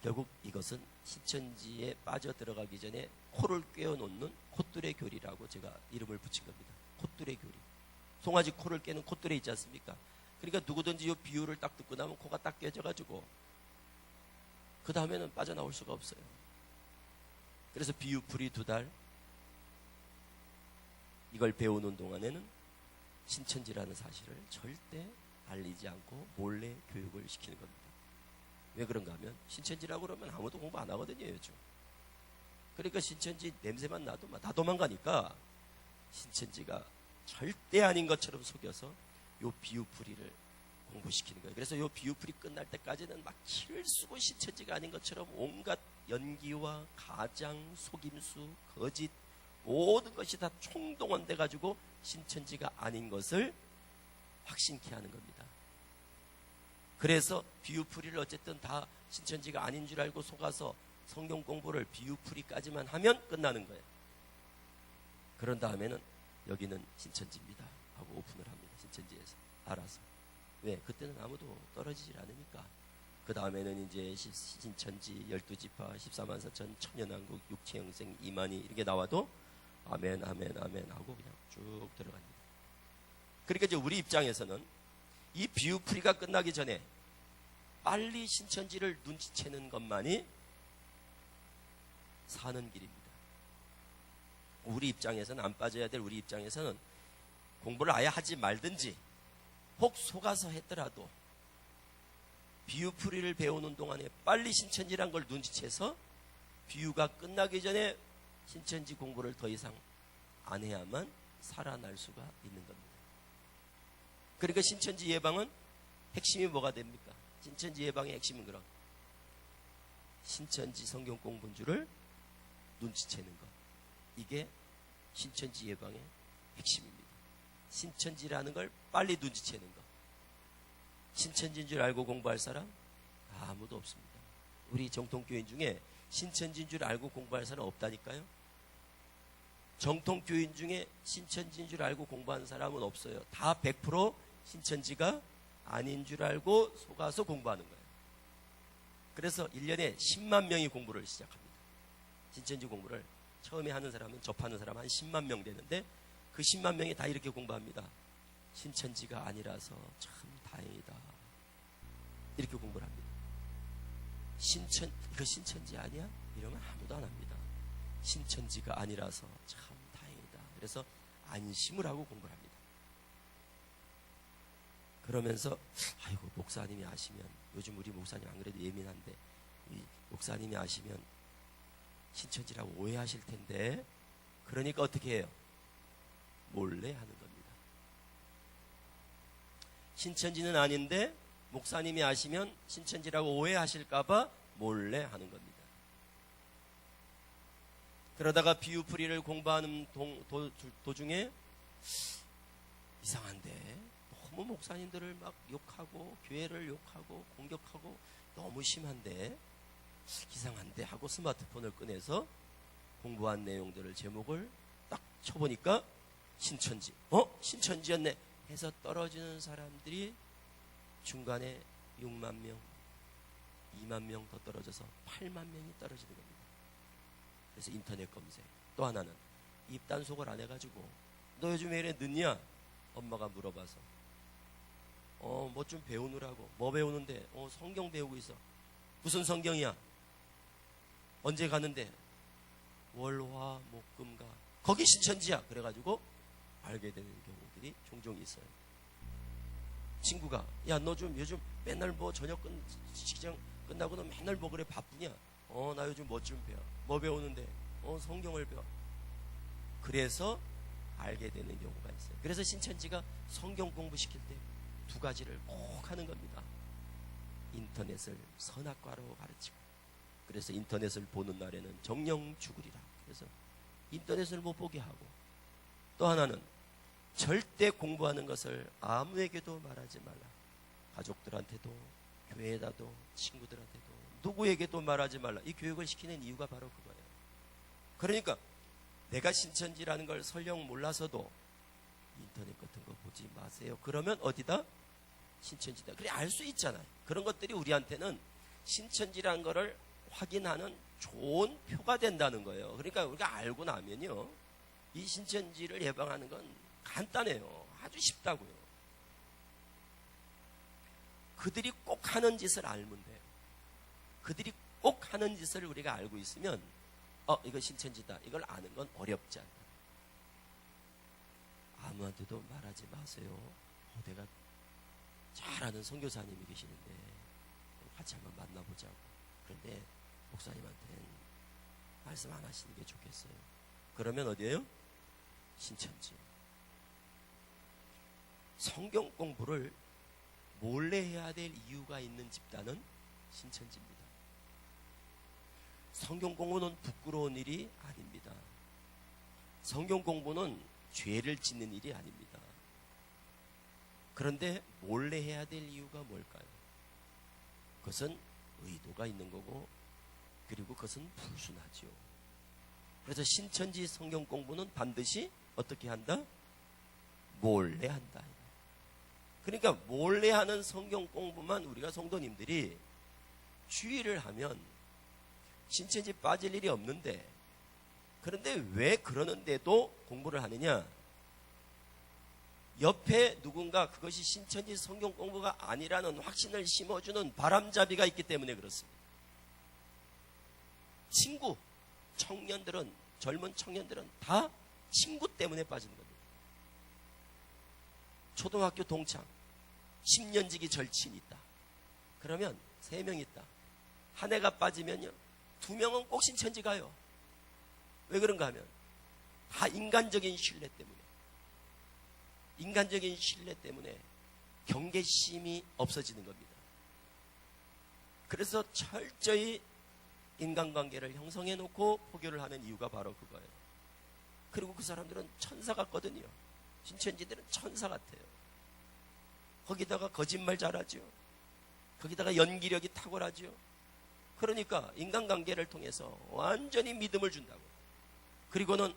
결국 이것은 신천지에 빠져들어가기 전에 코를 꿰어놓는 콧뚜레 교리라고 제가 이름을 붙인 겁니다. 콧뚜레 교리. 송아지 코를 깨는 콧뚜레 있지 않습니까? 그러니까 누구든지 이 비유를 딱 듣고 나면 코가 딱 깨져가지고 그 다음에는 빠져나올 수가 없어요. 그래서 비유풀이 2달 이걸 배우는 동안에는 신천지라는 사실을 절대 알리지 않고 몰래 교육을 시키는 겁니다. 왜 그런가 하면 신천지라고 그러면 아무도 공부 안 하거든요, 요즘. 그러니까 신천지 냄새만 나도 다 도망가니까 신천지가 절대 아닌 것처럼 속여서 요 비유풀이를 공부시키는 거예요. 그래서 요 비유풀이 끝날 때까지는 막 키를 쓰고 신천지가 아닌 것처럼 온갖 연기와 가장, 속임수, 거짓 모든 것이 다 총동원돼 가지고 신천지가 아닌 것을 확신케 하는 겁니다. 그래서 비유풀이를 어쨌든 다 신천지가 아닌 줄 알고 속아서 성경 공부를 비유풀이까지만 하면 끝나는 거예요. 그런 다음에는 여기는 신천지입니다 하고 오픈을 합니다. 신천지에서 알아서. 왜? 그때는 아무도 떨어지질 않으니까. 그 다음에는 이제 신천지 12지파 14만 4천 천연왕국 육체영생 이만희 이렇게 나와도 아멘 아멘 아멘 하고 그냥 쭉 들어갑니다. 그러니까 이제 우리 입장에서는 이 비유풀이가 끝나기 전에 빨리 신천지를 눈치채는 것만이 사는 길입니다. 우리 입장에서는 안 빠져야 될 우리 입장에서는 공부를 아예 하지 말든지 혹 속아서 했더라도 비유풀이를 배우는 동안에 빨리 신천지란 걸 눈치채서 비유가 끝나기 전에 신천지 공부를 더 이상 안 해야만 살아날 수가 있는 겁니다. 그러니까 신천지 예방은 핵심이 뭐가 됩니까? 신천지 예방의 핵심은 그럼 신천지 성경 공부인 줄을 눈치채는 것. 이게 신천지 예방의 핵심입니다. 신천지라는 걸 빨리 눈치채는 거. 신천지인 줄 알고 공부할 사람? 아무도 없습니다. 우리 정통교인 중에 신천지인 줄 알고 공부할 사람 없다니까요. 정통교인 중에 신천지인 줄 알고 공부하는 사람은 없어요. 다 100% 신천지가 아닌 줄 알고 속아서 공부하는 거예요. 그래서 1년에 10만 명이 공부를 시작합니다. 신천지 공부를 처음에 하는 사람은, 접하는 사람 한 10만 명 되는데 그 10만 명이 다 이렇게 공부합니다. 신천지가 아니라서 참 다행이다. 이렇게 공부를 합니다. 이거 신천지 아니야? 이러면 아무도 안 합니다. 신천지가 아니라서 참 다행이다. 그래서 안심을 하고 공부를 합니다. 그러면서 아이고, 목사님이 아시면, 요즘 우리 목사님 안 그래도 예민한데, 이 목사님이 아시면 신천지라고 오해하실 텐데, 그러니까 어떻게 해요? 몰래 하는 겁니다. 신천지는 아닌데 목사님이 아시면 신천지라고 오해하실까봐 몰래 하는 겁니다. 그러다가 비유풀이를 공부하는 도중에 이상한데 너무 목사님들을 막 욕하고 교회를 욕하고 공격하고 너무 심한데, 이상한데 하고 스마트폰을 꺼내서 공부한 내용들을 제목을 딱 쳐보니까 신천지, 신천지였네 해서 떨어지는 사람들이 중간에 6만 명, 2만 명 더 떨어져서 8만 명이 떨어지는 겁니다. 그래서 인터넷 검색. 또 하나는 입단속을 안 해가지고 너 요즘 왜 이래 늦냐? 엄마가 물어봐서 뭐 좀 배우느라고. 뭐 배우는데? 성경 배우고 있어. 무슨 성경이야? 언제 가는데? 월화 목금가. 거기 신천지야. 그래가지고 알게 되는 경우들이 종종 있어요. 친구가 야, 너 좀 요즘 맨날 뭐 저녁 시장 끝나고 너 맨날 뭐 그래 바쁘냐? 나 요즘 뭐 좀 배워. 뭐 배우는데? 성경을 배워. 그래서 알게 되는 경우가 있어요. 그래서 신천지가 성경 공부시킬 때 두 가지를 꼭 하는 겁니다. 인터넷을 선악과로 가르치고, 그래서 인터넷을 보는 날에는 정령 죽으리라. 그래서 인터넷을 못 보게 하고, 또 하나는 절대 공부하는 것을 아무에게도 말하지 말라. 가족들한테도, 교회에다도, 친구들한테도, 누구에게도 말하지 말라. 이 교육을 시키는 이유가 바로 그거예요. 그러니까 내가 신천지라는 걸 설령 몰라서도 인터넷 같은 거 보지 마세요. 그러면 어디다? 신천지다. 그래 알 수 있잖아요. 그런 것들이 우리한테는 신천지라는 거를 확인하는 좋은 표가 된다는 거예요. 그러니까 우리가 알고 나면요, 이 신천지를 예방하는 건 간단해요. 아주 쉽다고요. 그들이 꼭 하는 짓을 알면 돼요. 그들이 꼭 하는 짓을 우리가 알고 있으면 이거 신천지다. 이걸 아는 건 어렵지 않다. 아무한테도 말하지 마세요. 내가 잘 아는 선교사님이 계시는데 같이 한번 만나보자고. 그런데 목사님한테는 말씀 안 하시는 게 좋겠어요. 그러면 어디예요? 신천지. 성경 공부를 몰래 해야 될 이유가 있는 집단은 신천지입니다. 성경 공부는 부끄러운 일이 아닙니다. 성경 공부는 죄를 짓는 일이 아닙니다. 그런데 몰래 해야 될 이유가 뭘까요? 그것은 의도가 있는 거고, 그리고 그것은 불순하죠. 그래서 신천지 성경 공부는 반드시 어떻게 한다? 몰래 한다. 그러니까 몰래 하는 성경 공부만 우리가 성도님들이 주의를 하면 신천지 빠질 일이 없는데, 그런데 왜 그러는데도 공부를 하느냐? 옆에 누군가 그것이 신천지 성경 공부가 아니라는 확신을 심어주는 바람잡이가 있기 때문에 그렇습니다. 친구, 청년들은, 젊은 청년들은 다 친구 때문에 빠지는 겁니다. 초등학교 동창, 10년지기 절친이 있다. 그러면 3명 있다. 한 해가 빠지면요, 2명은 꼭 신천지 가요. 왜 그런가 하면 다 인간적인 신뢰 때문에, 인간적인 신뢰 때문에 경계심이 없어지는 겁니다. 그래서 철저히 인간관계를 형성해 놓고 포교를 하는 이유가 바로 그거예요. 그리고 그 사람들은 천사 같거든요. 신천지들은 천사 같아요. 거기다가 거짓말 잘하죠. 거기다가 연기력이 탁월하죠. 그러니까 인간관계를 통해서 완전히 믿음을 준다고. 그리고는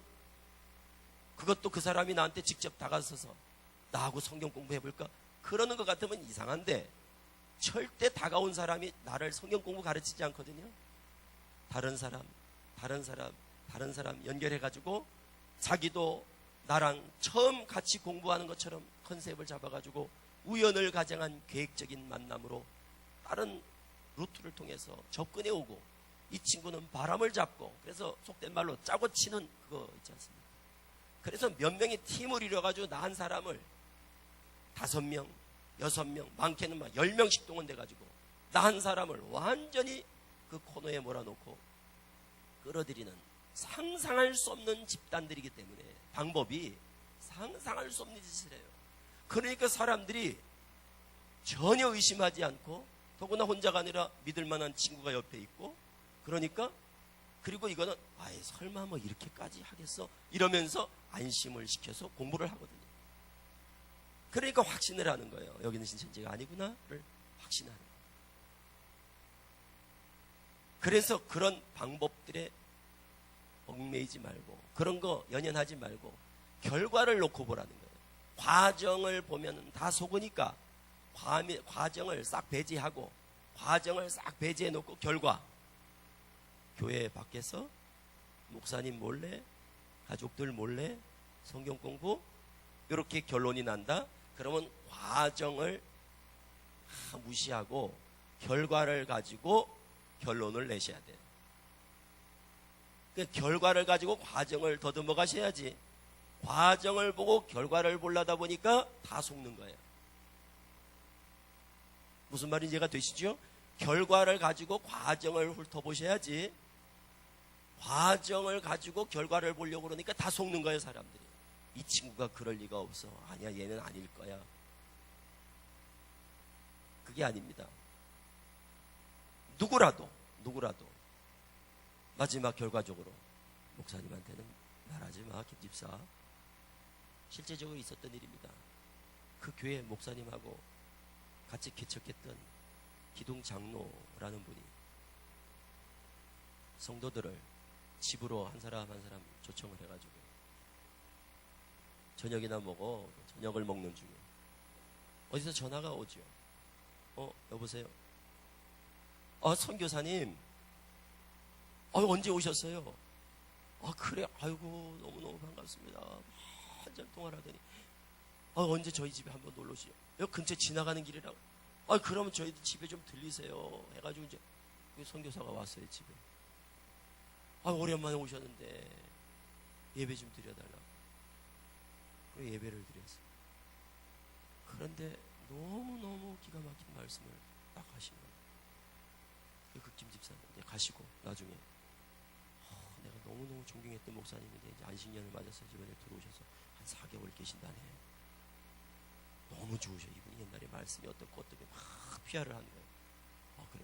그것도 그 사람이 나한테 직접 다가서서 나하고 성경 공부해볼까? 그러는 것 같으면 이상한데 절대 다가온 사람이 나를 성경 공부 가르치지 않거든요. 다른 사람 연결해가지고 자기도 나랑 처음 같이 공부하는 것처럼 컨셉을 잡아가지고 우연을 가정한 계획적인 만남으로 다른 루트를 통해서 접근해 오고, 이 친구는 바람을 잡고, 그래서 속된 말로 짜고 치는 그거 있지 않습니까? 그래서 몇 명이 팀을 이뤄가지고 나 한 사람을 5명, 6명, 많게는 막 10명씩 동원돼가지고 나 한 사람을 완전히 그 코너에 몰아놓고 끌어들이는, 상상할 수 없는 집단들이기 때문에 방법이 상상할 수 없는 짓을 해요. 그러니까 사람들이 전혀 의심하지 않고, 더구나 혼자가 아니라 믿을 만한 친구가 옆에 있고, 그러니까, 그리고 이거는 아예 설마 뭐 이렇게까지 하겠어? 이러면서 안심을 시켜서 공부를 하거든요. 그러니까 확신을 하는 거예요. 여기는 신천지가 아니구나를 확신하는 거예요. 그래서 그런 방법들에 얽매이지 말고, 그런 거 연연하지 말고 결과를 놓고 보라는 거예요. 과정을 보면 다 속으니까 과정을 싹 배제하고, 과정을 싹 배제해 놓고 결과, 교회 밖에서 목사님 몰래, 가족들 몰래 성경 공부, 이렇게 결론이 난다. 그러면 과정을 무시하고 결과를 가지고 결론을 내셔야 돼요. 그러니까 결과를 가지고 과정을 더듬어 가셔야지, 과정을 보고 결과를 보려다 보니까 다 속는 거예요. 무슨 말인지 이해가 되시죠? 결과를 가지고 과정을 훑어보셔야지, 과정을 가지고 결과를 보려고 그러니까 다 속는 거예요, 사람들이. 이 친구가 그럴 리가 없어. 아니야, 얘는 아닐 거야. 그게 아닙니다. 누구라도 마지막 결과적으로 목사님한테는 말하지 마, 김집사. 실제적으로 있었던 일입니다. 그 교회 목사님하고 같이 개척했던 기둥 장로라는 분이 성도들을 집으로 한 사람 한 사람 초청을 해가지고 저녁이나 먹어, 저녁을 먹는 중에 어디서 전화가 오죠. 여보세요? 선교사님, 언제 오셨어요? 그래, 아이고, 너무너무 반갑습니다. 한참 통화를 하더니, 언제 저희 집에 한번 놀러 오시죠? 여기 근처에 지나가는 길이라고. 그러면 저희 집에 좀 들리세요. 해가지고 이제 선교사가 왔어요, 집에. 오랜만에 오셨는데 예배 좀 드려달라고. 그 예배를 드렸어요. 그런데 너무너무 기가 막힌 말씀을 딱 하신 거예요. 그 김집사님 이제 가시고 나중에 내가 너무너무 존경했던 목사님인데 이제 안식년을 맞아서 집안에 들어오셔서 한 4개월 계신다네. 너무 좋으셔. 이분이 옛날에 말씀이 어떻게 막 피하를 하는 거예요. 그래.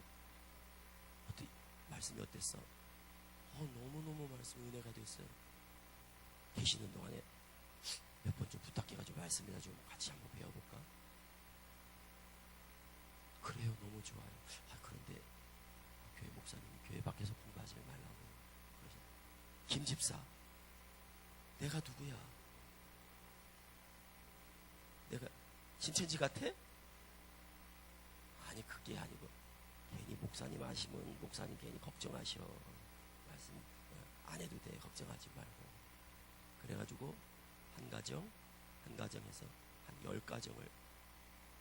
어떻게 말씀이 어땠어? 너무너무 말씀 은혜가 됐어요. 계시는 동안에 몇 번 좀 부탁해가지고 말씀이나 좀 같이 한번 배워볼까? 그래요, 너무 좋아요. 그런데 교회 목사님이 교회 밖에서 공부하지 말라고. 그래서 김집사, 내가 누구야? 내가 신천지 같아? 아니, 그게 아니고 괜히 목사님 아시면 목사님 괜히 걱정하셔. 말씀 안 해도 돼. 걱정하지 말고. 그래가지고 한 가정에서 한 10가정을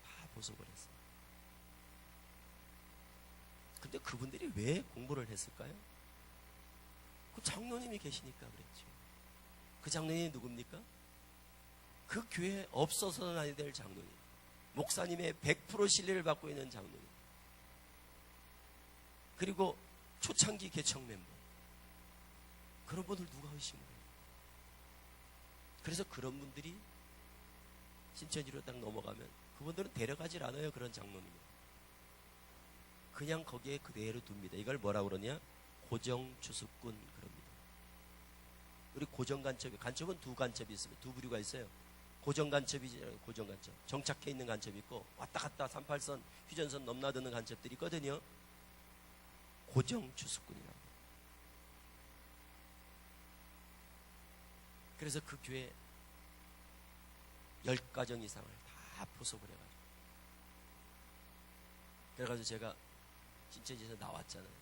다 보석을 했어요. 근데 그분들이 왜 공부를 했을까요? 그 장로님이 계시니까 그랬죠. 그 장로님이 누굽니까? 그 교회에 없어서는 아니 될 장로님. 목사님의 100% 신뢰를 받고 있는 장로님. 그리고 초창기 개척 멤버. 그런 분들 누가 의심을 해요? 그래서 그런 분들이 신천지로 딱 넘어가면 그분들은 데려가질 않아요. 그런 장로님. 그냥 거기에 그대로 둡니다. 이걸 뭐라 그러냐? 고정추수꾼 그럽니다. 우리 고정간첩이, 간첩은 두 간첩이 있습니다. 두 부류가 있어요. 고정 간첩이지, 고정 간첩. 정착해 있는 간첩이 있고 왔다 갔다 38선, 휴전선 넘나드는 간첩들이 있거든요. 고정 추수꾼이라고. 그래서 그 교회 10가정 이상을 다 포섭을 해가지고, 그래가지고 제가 신천지에서 나왔잖아요.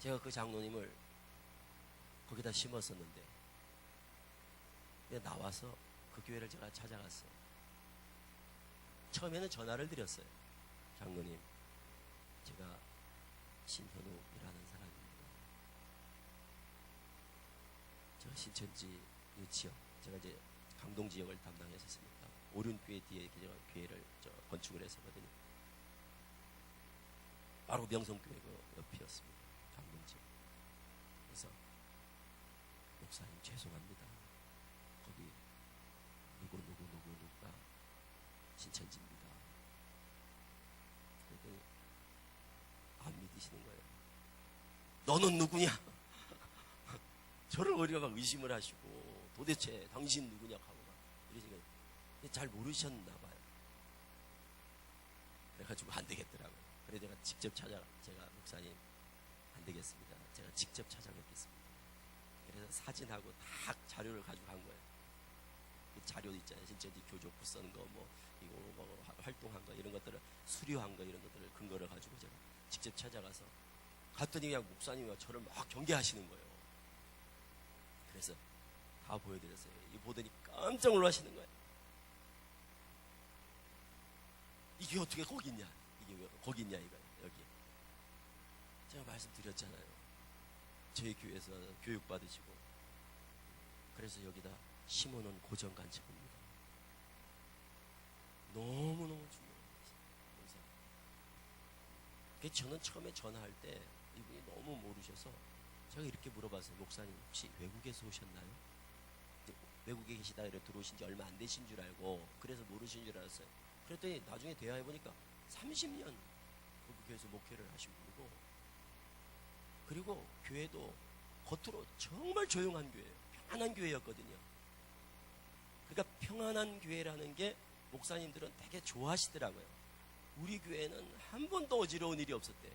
제가 그 장로님을 거기다 심었었는데, 내가 나와서 그 교회를 제가 찾아갔어요. 처음에는 전화를 드렸어요. 장로님, 제가 신현욱이라는 사람입니다. 제가 신천지 지역, 제가 이제 강동 지역을 담당했었으니까 오륜교회 뒤에 제가 교회를 건축을 했었거든요. 바로 명성교회 그 옆이었습니다. 강동 지역. 그래서 목사님 죄송합니다. 거기 누구가 신천지입니다. 그랬더니 안 믿으시는 거예요. 너는 누구냐? 저를 우리가 막 의심을 하시고, 도대체 당신 누구냐 하고 막 이러시니까 잘 모르셨나 봐요. 그래가지고 안 되겠더라고요. 그래서 제가 직접 제가 목사님 안 되겠습니다. 제가 직접 찾아뵙겠습니다. 그래서 사진하고 다 자료를 가지고 간 거예요. 그 자료 있잖아요. 신천지 교족부 쓴 거, 뭐 이거 뭐 활동한 거 이런 것들을 수료한 거 이런 것들을 근거를 가지고 제가 직접 찾아가서 갔더니 그냥 목사님이 저를 막 경계하시는 거예요. 그래서 다 보여드렸어요. 이 보더니 깜짝 놀라시는 거예요. 이게 어떻게 거기 있냐? 이게 왜 거기 있냐 이거예요. 여기 제가 말씀드렸잖아요. 저희 교회에서 교육 받으시고, 그래서 여기다 심어놓은 고정 간첩입니다. 너무너무 중요해요. 그래서 저는 처음에 전화할 때 이분이 너무 모르셔서 제가 이렇게 물어봤어요. 목사님 혹시 외국에서 오셨나요? 외국에 계시다 이래 들어오신 지 얼마 안 되신 줄 알고, 그래서 모르신 줄 알았어요. 그랬더니 나중에 대화해보니까 30년 그 교회에서 목회를 하신 분이고, 그리고 교회도 겉으로 정말 조용한 교회예요. 평안한 교회였거든요. 그러니까 평안한 교회라는 게 목사님들은 되게 좋아하시더라고요. 우리 교회는 한 번도 어지러운 일이 없었대요.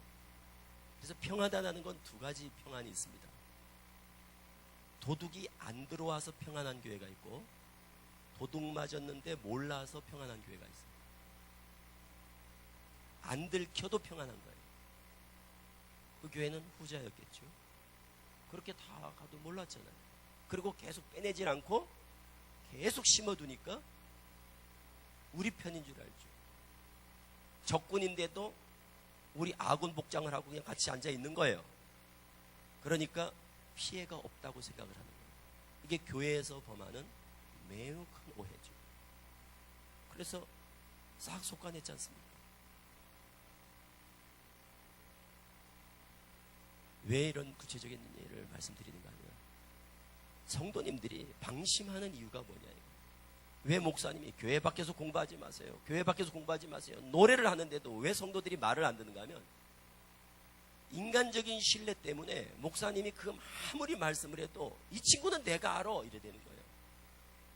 그래서 평안하다는 건 두 가지 평안이 있습니다. 도둑이 안 들어와서 평안한 교회가 있고, 도둑 맞았는데 몰라서 평안한 교회가 있어요. 안 들켜도 평안한 거예요. 그 교회는 후자였겠죠. 그렇게 다 가도 몰랐잖아요. 그리고 계속 빼내질 않고 계속 심어두니까 우리 편인 줄 알죠. 적군인데도 우리 아군 복장을 하고 그냥 같이 앉아 있는 거예요. 그러니까 피해가 없다고 생각을 하는 거예요. 이게 교회에서 범하는 매우 큰 오해죠. 그래서 싹 속아냈지 않습니까? 왜 이런 구체적인 예를 말씀드리는가 하면, 성도님들이 방심하는 이유가 뭐냐. 왜 목사님이 교회 밖에서 공부하지 마세요, 교회 밖에서 공부하지 마세요, 노래를 하는데도 왜 성도들이 말을 안 듣는가 하면, 인간적인 신뢰 때문에 목사님이 그 아무리 말씀을 해도 이 친구는 내가 알아 이래 되는 거예요.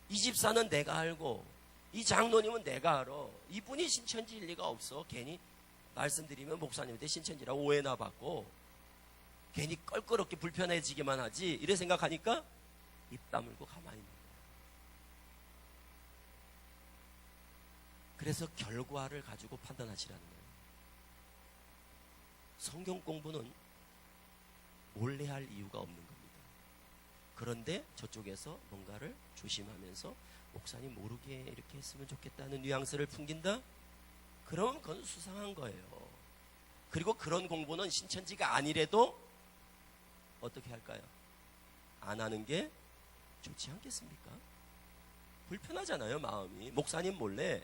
이 집사는 내가 알고, 이 장로님은 내가 알아, 이분이 신천지일 리가 없어. 괜히 말씀드리면 목사님한테 신천지라고 오해나 받고 괜히 껄끄럽게 불편해지기만 하지 이래 생각하니까 입 다물고 가만히 있는 거예요. 그래서 결과를 가지고 판단하시라는 거예요. 성경 공부는 몰래 할 이유가 없는 겁니다. 그런데 저쪽에서 뭔가를 조심하면서 목사님 모르게 이렇게 했으면 좋겠다는 뉘앙스를 풍긴다? 그러면 그건 수상한 거예요. 그리고 그런 공부는 신천지가 아니래도 어떻게 할까요? 안 하는 게 좋지 않겠습니까? 불편하잖아요, 마음이. 목사님 몰래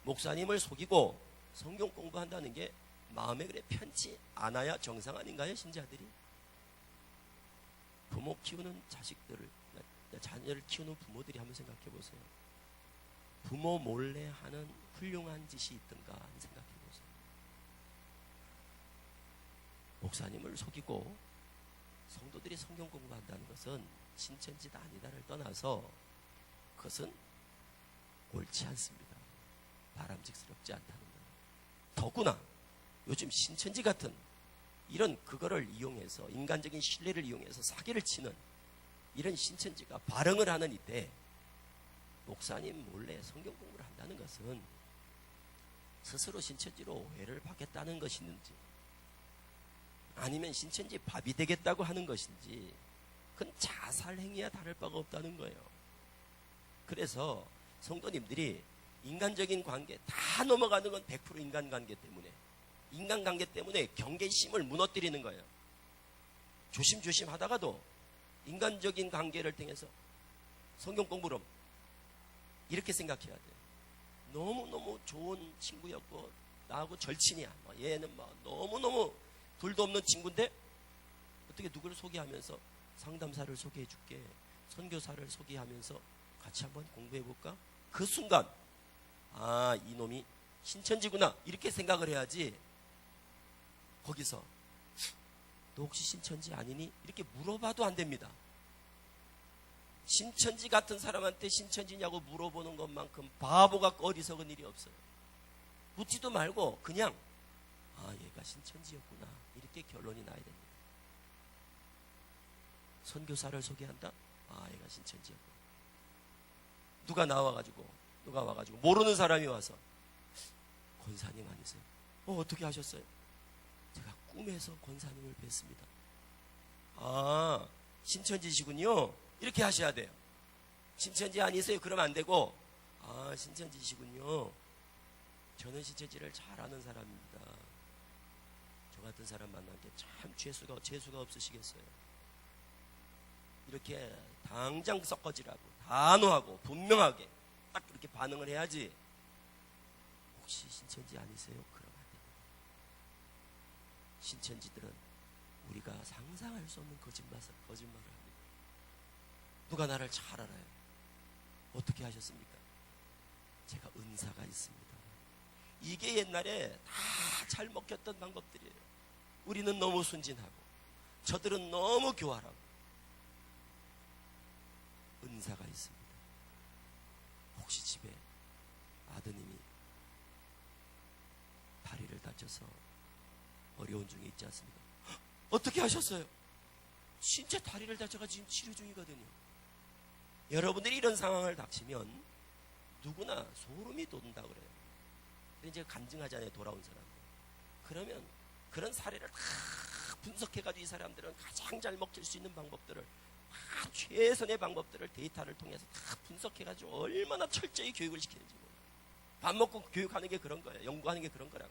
목사님을 속이고 성경 공부한다는 게 마음에 그래 편치 않아야 정상 아닌가요, 신자들이? 부모 키우는 자식들을, 자녀를 키우는 부모들이 한번 생각해 보세요. 부모 몰래 하는 훌륭한 짓이 있던가 생각해 보세요. 목사님을 속이고 성도들이 성경 공부한다는 것은 신천지다 아니다를 떠나서 그것은 옳지 않습니다. 바람직스럽지 않다는 거예요. 더구나 요즘 신천지 같은 이런 그거를 이용해서 인간적인 신뢰를 이용해서 사기를 치는 이런 신천지가 발흥을 하는 이때 목사님 몰래 성경 공부를 한다는 것은 스스로 신천지로 오해를 받겠다는 것인지 아니면 신천지 밥이 되겠다고 하는 것인지 그건 자살 행위와 다를 바가 없다는 거예요. 그래서 성도님들이 인간적인 관계 다 넘어가는 건 100% 인간관계 때문에 인간관계 때문에 경계심을 무너뜨리는 거예요. 조심조심 하다가도 인간적인 관계를 통해서 성경 공부로 이렇게 생각해야 돼요. 너무너무 좋은 친구였고 나하고 절친이야. 얘는 너무너무 둘도 없는 친구인데 어떻게 누구를 소개하면서 상담사를 소개해줄게, 선교사를 소개하면서 같이 한번 공부해볼까? 그 순간 아, 이놈이 신천지구나 이렇게 생각을 해야지 거기서 너 혹시 신천지 아니니? 이렇게 물어봐도 안 됩니다. 신천지 같은 사람한테 신천지냐고 물어보는 것만큼 바보가 어리석은 일이 없어요. 묻지도 말고 그냥 아, 얘가 신천지였구나 이렇게 결론이 나야 됩니다. 선교사를 소개한다? 아, 얘가 신천지였구나. 누가 와가지고 모르는 사람이 와서 권사님 아니세요? 어떻게 하셨어요? 제가 꿈에서 권사님을 뵀습니다. 아, 신천지시군요. 이렇게 하셔야 돼요. 신천지 아니세요? 그러면 안 되고 아, 신천지시군요. 저는 신천지를 잘 아는 사람입니다. 저 같은 사람 만난 게 참 재수가 없으시겠어요. 이렇게 당장 섞어지라고 단호하고 분명하게 딱 그렇게 반응을 해야지. 혹시 신천지 아니세요? 그러면 안 됩니다. 신천지들은 우리가 상상할 수 없는 거짓말을 합니다. 누가 나를 잘 알아요? 어떻게 하셨습니까? 제가 은사가 있습니다. 이게 옛날에 다 잘 먹혔던 방법들이에요. 우리는 너무 순진하고 저들은 너무 교활하고 은사가 있습니다. 혹시 집에 아드님이 다리를 다쳐서 어려운 중에 있지 않습니까? 어떻게 하셨어요? 진짜 다리를 다쳐가 지금 치료 중이거든요. 여러분들이 이런 상황을 닥치면 누구나 소름이 돋는다 그래요. 이제 간증하잖아요, 돌아온 사람들. 그러면 그런 사례를 다 분석해가지고 이 사람들은 가장 잘 먹힐 수 있는 방법들을 다 최선의 방법들을 데이터를 통해서 다 분석해가지고 얼마나 철저히 교육을 시키는지 몰라요. 밥 먹고 교육하는 게 그런 거예요. 연구하는 게 그런 거라고.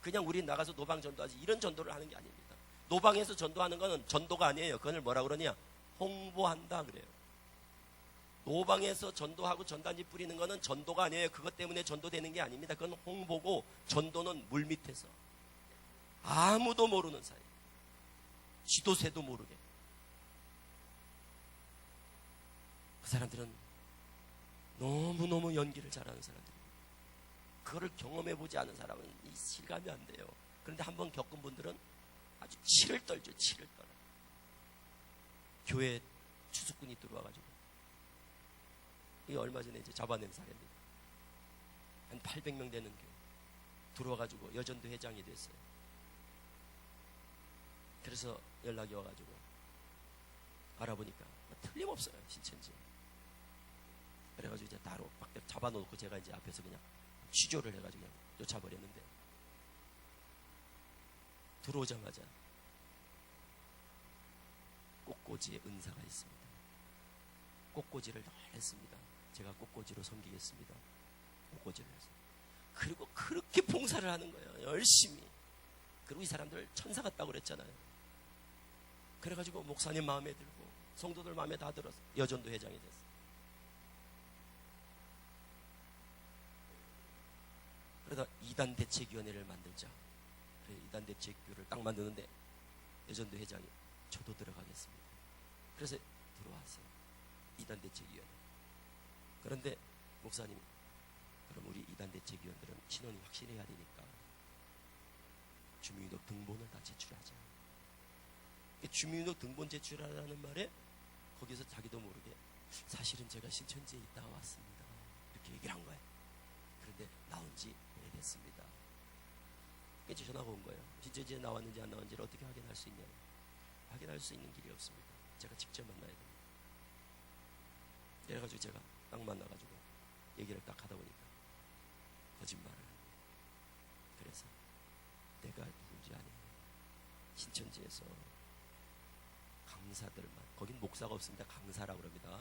그냥 우리 나가서 노방 전도하지 이런 전도를 하는 게 아닙니다. 노방에서 전도하는 거는 전도가 아니에요. 그걸 뭐라 그러냐? 홍보한다 그래요. 노방에서 전도하고 전단지 뿌리는 거는 전도가 아니에요. 그것 때문에 전도되는 게 아닙니다. 그건 홍보고 전도는 물밑에서 아무도 모르는 사이 지도새도 모르게 그 사람들은 너무너무 연기를 잘하는 사람들입니다. 그거를 경험해보지 않은 사람은 이 실감이 안 돼요. 그런데 한번 겪은 분들은 아주 치를 떨죠. 치를 떨어. 교회 추수꾼이 들어와가지고 이게 얼마 전에 이제 잡아낸 사례입니다. 한 800명 되는 교회 들어와가지고 여전도 회장이 됐어요. 그래서 연락이 와가지고 알아보니까 틀림없어요, 신천지. 그래가지고 이제 따로 막 잡아놓고 제가 이제 앞에서 그냥 취조를 해가지고 그냥 쫓아버렸는데 들어오자마자 꽃꽂이에 은사가 있습니다. 꽃꽂이를 늘 했습니다. 제가 꽃꽂이로 섬기겠습니다. 꽃꽂이를 해서. 그리고 그렇게 봉사를 하는 거예요. 열심히. 그리고 이 사람들 천사 같다고 그랬잖아요. 그래가지고 목사님 마음에 들고 성도들 마음에 다 들어서 여전도 회장이 됐어요. 그러다 이단 대책위원회를 만들자. 그래, 이단 대책위를 딱 만드는데 여전도 회장이 저도 들어가겠습니다. 그래서 들어왔어요. 이단 대책위원회. 그런데 목사님이 그럼 우리 이단 대책위원들은 신원이 확실해야 되니까 주민등록 등본을 다 제출하자. 주민등록 등본 제출하라는 말에 거기서 자기도 모르게 사실은 제가 신천지에 있다가 왔습니다. 이렇게 그렇게 얘기를 한 거예요. 그런데 나온 지 오래됐습니다. 이제 전화가 온 거예요. 진짜 나왔는지 안 나왔는지를 어떻게 확인할 수 있냐. 확인할 수 있는 길이 없습니다. 제가 직접 만나야 됩니다. 그래가지고 제가 딱 만나가지고 얘기를 딱 하다 보니까 거짓말을 합니다. 그래서 내가 누군지 아니, 신천지에서 강사들만, 거긴 목사가 없습니다. 강사라고 그럽니다.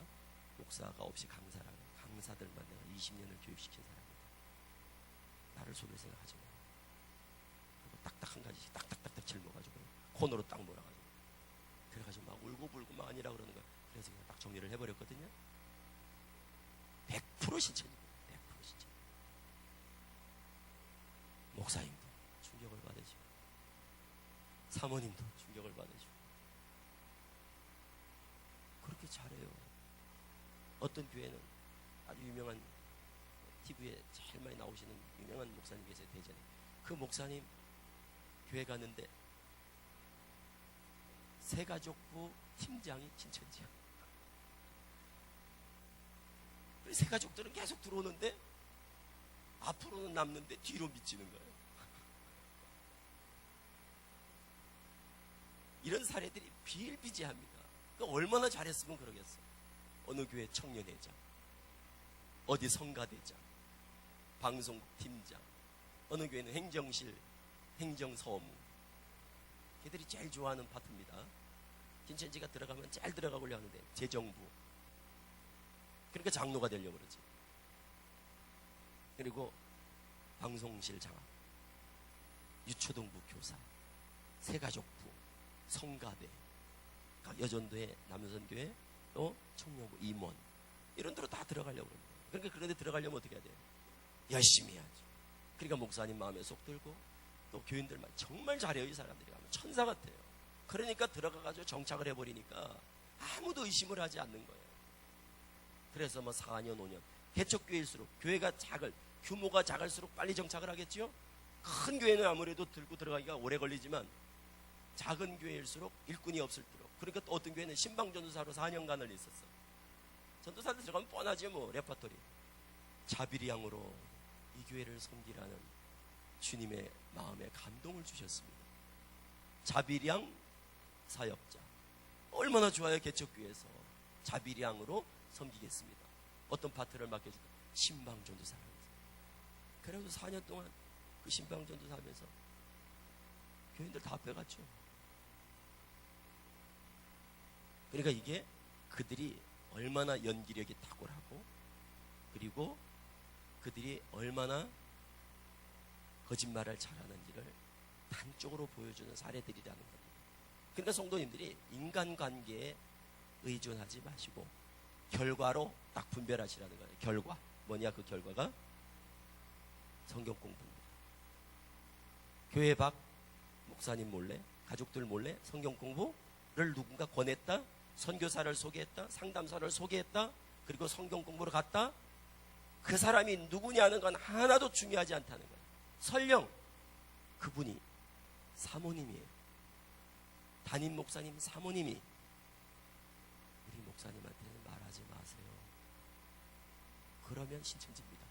목사가 없이 강사라고, 강사들만 내가 20년을 교육시킨 사람입니다. 나를 속일 생각하지 마. 그리고 딱딱 한 가지씩 딱딱딱딱 짊어가지고 코너로 딱 몰아가지고, 그래가지고 막 울고불고 막 아니라 그러는 거야. 그래서 그냥 딱 정리를 해버렸거든요. 100% 신천입니다. 100% 신천. 목사님도 충격을 받으시고, 사모님도 충격을 받으시고, 그렇게 잘해요. 어떤 교회는 아주 유명한, TV에 제일 많이 나오시는 유명한 목사님 계세요, 대전에. 그 목사님 교회 갔는데 새가족부 팀장이 신천지야. 새가족들은 계속 들어오는데 앞으로는 남는데 뒤로 미치는 거예요. 이런 사례들이 비일비재합니다. 얼마나 잘했으면 그러겠어. 어느 교회 청년회장, 어디 성가대장, 방송국 팀장, 어느 교회는 행정실, 행정서무. 걔들이 제일 좋아하는 파트입니다. 신천지가 들어가면 잘 들어가려고 하는데 재정부. 그러니까 장로가 되려고 그러지. 그리고 방송실 장악, 유초등부 교사, 새가족부, 성가대, 여전도회, 남선교회, 또 청년부 임원, 이런 데로 다 들어가려고 합니다. 그러니까 그런 데 들어가려면 어떻게 해야 돼요? 열심히 해야죠. 그러니까 목사님 마음에 쏙 들고, 또 교인들만 정말 잘해요. 이 사람들이 가면 천사 같아요. 그러니까 들어가가지고 정착을 해버리니까 아무도 의심을 하지 않는 거예요. 그래서 뭐 4년, 5년, 개척교회일수록 교회가 규모가 작을수록 빨리 정착을 하겠죠. 큰 교회는 아무래도 들고 들어가기가 오래 걸리지만 작은 교회일수록 일꾼이 없을수록. 그러니까 또 어떤 교회는 신방전도사로 4년간을 있었어. 전도사들 들어가면 뻔하지 뭐, 레파토리. 자비량으로 이 교회를 섬기라는 주님의 마음에 감동을 주셨습니다. 자비량 사역자. 얼마나 좋아요. 개척교회에서 자비량으로 섬기겠습니다. 어떤 파트를 맡겨줄까? 신방전도사 하면서. 그래도 4년 동안 그 신방전도사 하면서 교인들 다 빼갔죠. 그러니까 이게 그들이 얼마나 연기력이 탁월하고, 그리고 그들이 얼마나 거짓말을 잘하는지를 단적으로 보여주는 사례들이라는 겁니다. 그러니까 성도님들이 인간관계에 의존하지 마시고 결과로 딱 분별하시라는 거예요. 결과. 뭐냐, 그 결과가? 성경 공부입니다. 교회 밖 목사님 몰래, 가족들 몰래 성경 공부를 누군가 권했다, 선교사를 소개했다, 상담사를 소개했다, 그리고 성경 공부를 갔다. 그 사람이 누구냐는 건 하나도 중요하지 않다는 거예요. 설령 그분이 사모님이에요. 담임 목사님 사모님이 우리 목사님한테는 말하지 마세요. 그러면 신천지입니다.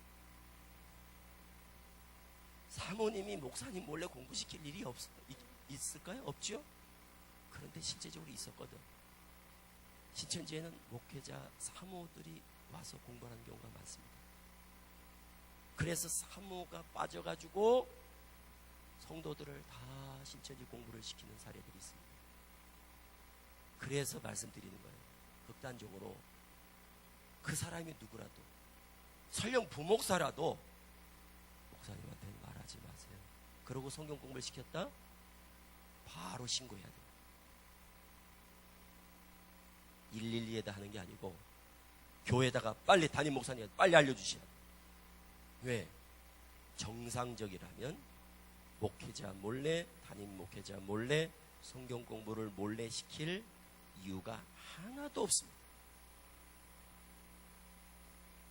사모님이 목사님 몰래 공부시킬 일이 있을까요? 없죠? 그런데 실제적으로 있었거든. 신천지에는 목회자 사모들이 와서 공부하는 경우가 많습니다. 그래서 사모가 빠져가지고 성도들을 다 신천지 공부를 시키는 사례들이 있습니다. 그래서 말씀드리는 거예요. 극단적으로 그 사람이 누구라도, 설령 부목사라도 목사님한테는 말하지 마세요. 그러고 성경 공부를 시켰다? 바로 신고해야 돼요. 112에다 하는 게 아니고 교회에다가 빨리, 담임 목사님한테 빨리 알려주셔야 돼요. 왜? 정상적이라면 목회자 몰래, 담임 목회자 몰래 성경 공부를 몰래 시킬 이유가 하나도 없습니다.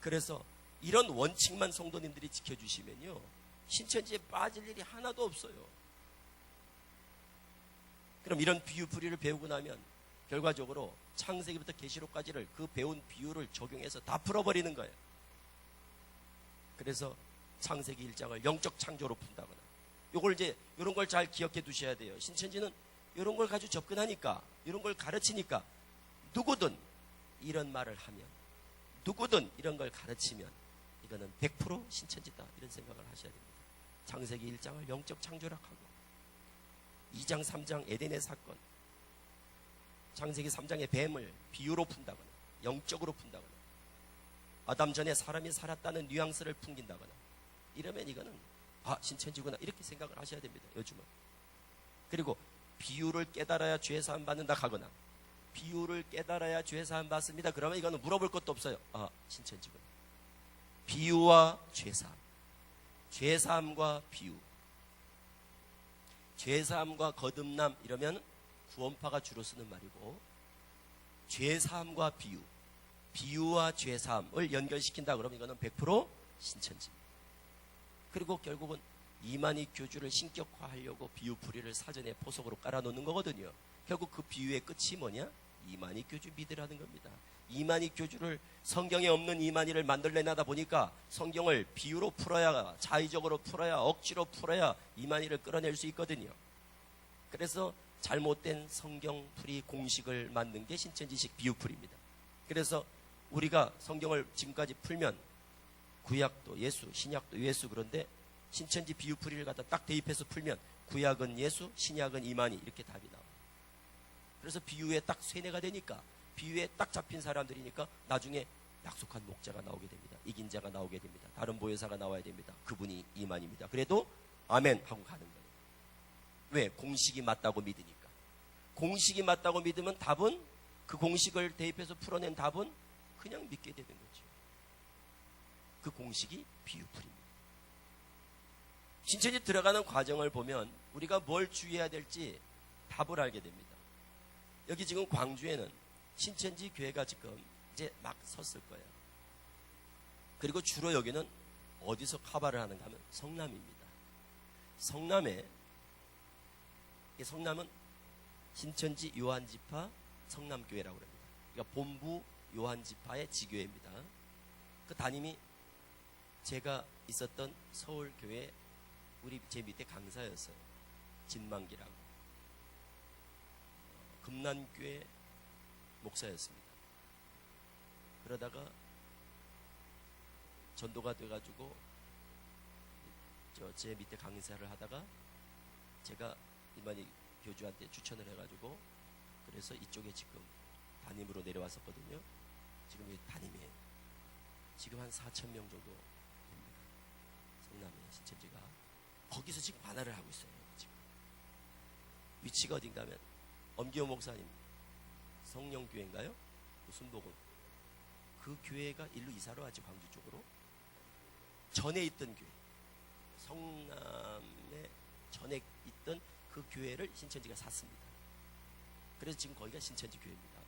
그래서 이런 원칙만 성도님들이 지켜주시면요, 신천지에 빠질 일이 하나도 없어요. 그럼 이런 비유풀이를 배우고 나면 결과적으로 창세기부터 계시록까지를 그 배운 비유를 적용해서 다 풀어버리는 거예요. 그래서 창세기 1장을 영적 창조로 푼다거나, 요걸 이제 이런 걸 잘 기억해 두셔야 돼요. 신천지는 이런 걸 가지고 접근하니까, 이런 걸 가르치니까 누구든 이런 말을 하면, 누구든 이런 걸 가르치면 이거는 100% 신천지다, 이런 생각을 하셔야 됩니다. 창세기 1장을 영적 창조라고 하고, 2장 3장 에덴의 사건, 창세기 3장의 뱀을 비유로 푼다거나 영적으로 푼다거나, 아담 전에 사람이 살았다는 뉘앙스를 풍긴다거나 이러면 이거는 신천지구나, 이렇게 생각을 하셔야 됩니다. 요즘은. 그리고 비유를 깨달아야 죄사함 받는다 하거나, 비유를 깨달아야 죄사함 받습니다, 그러면 이거는 물어볼 것도 없어요. 신천지구나. 비유와 죄사함, 죄사함과 비유, 죄사함과 거듭남, 이러면 구원파가 주로 쓰는 말이고, 죄사함과 비유, 비유와 죄사함을 연결시킨다 그러면 이거는 100% 신천지입니다. 그리고 결국은 이만희 교주를 신격화하려고 비유풀이를 사전에 포석으로 깔아놓는 거거든요. 결국 그 비유의 끝이 뭐냐? 이만희 교주 믿으라는 겁니다. 이만희 교주를, 성경에 없는 이만희를 만들어내다 보니까 성경을 비유로 풀어야, 자의적으로 풀어야, 억지로 풀어야 이만희를 끌어낼 수 있거든요. 그래서 잘못된 성경풀이 공식을 만든 게 신천지식 비유풀이입니다. 그래서 우리가 성경을 지금까지 풀면 구약도 예수, 신약도 예수, 그런데 신천지 비유풀이를 갖다 딱 대입해서 풀면 구약은 예수, 신약은 이만희, 이렇게 답이 나와요. 그래서 비유에 딱 세뇌가 되니까, 비유에 딱 잡힌 사람들이니까 나중에 약속한 목자가 나오게 됩니다. 이긴 자가 나오게 됩니다. 다른 보혜사가 나와야 됩니다. 그분이 이만입니다. 그래도 아멘 하고 가는 거예요. 왜? 공식이 맞다고 믿으니까. 공식이 맞다고 믿으면 답은, 그 공식을 대입해서 풀어낸 답은 그냥 믿게 되는 거죠. 그 공식이 비유풀입니다. 신천지 들어가는 과정을 보면 우리가 뭘 주의해야 될지 답을 알게 됩니다. 여기 지금 광주에는 신천지 교회가 지금 이제 막 섰을 거예요. 그리고 주로 여기는 어디서 카바를 하는가 하면 성남입니다. 성남은 신천지 요한지파 성남교회라고 합니다. 그러니까 본부 요한지파의 지교회입니다. 그 담임이 제가 있었던 서울교회 제 밑에 강사였어요. 진만기라고. 금난교회 목사였습니다. 그러다가 전도가 돼가지고 제 밑에 강사를 하다가 제가 이만희 교주한테 추천을 해가지고, 그래서 이쪽에 지금 담임으로 내려왔었거든요. 지금 이 담임이에요. 지금 한 4,000명 정도 됩니다. 성남에 신천지가. 거기서 지금 관할을 하고 있어요. 지금 위치가 어딘가 하면 엄기호 목사님 성령교회인가요? 순복음, 그 교회가 일로 이사를 왔지, 광주 쪽으로. 전에 있던 교회, 성남에 전에 있던 그 교회를 신천지가 샀습니다. 그래서 지금 거기가 신천지 교회입니다.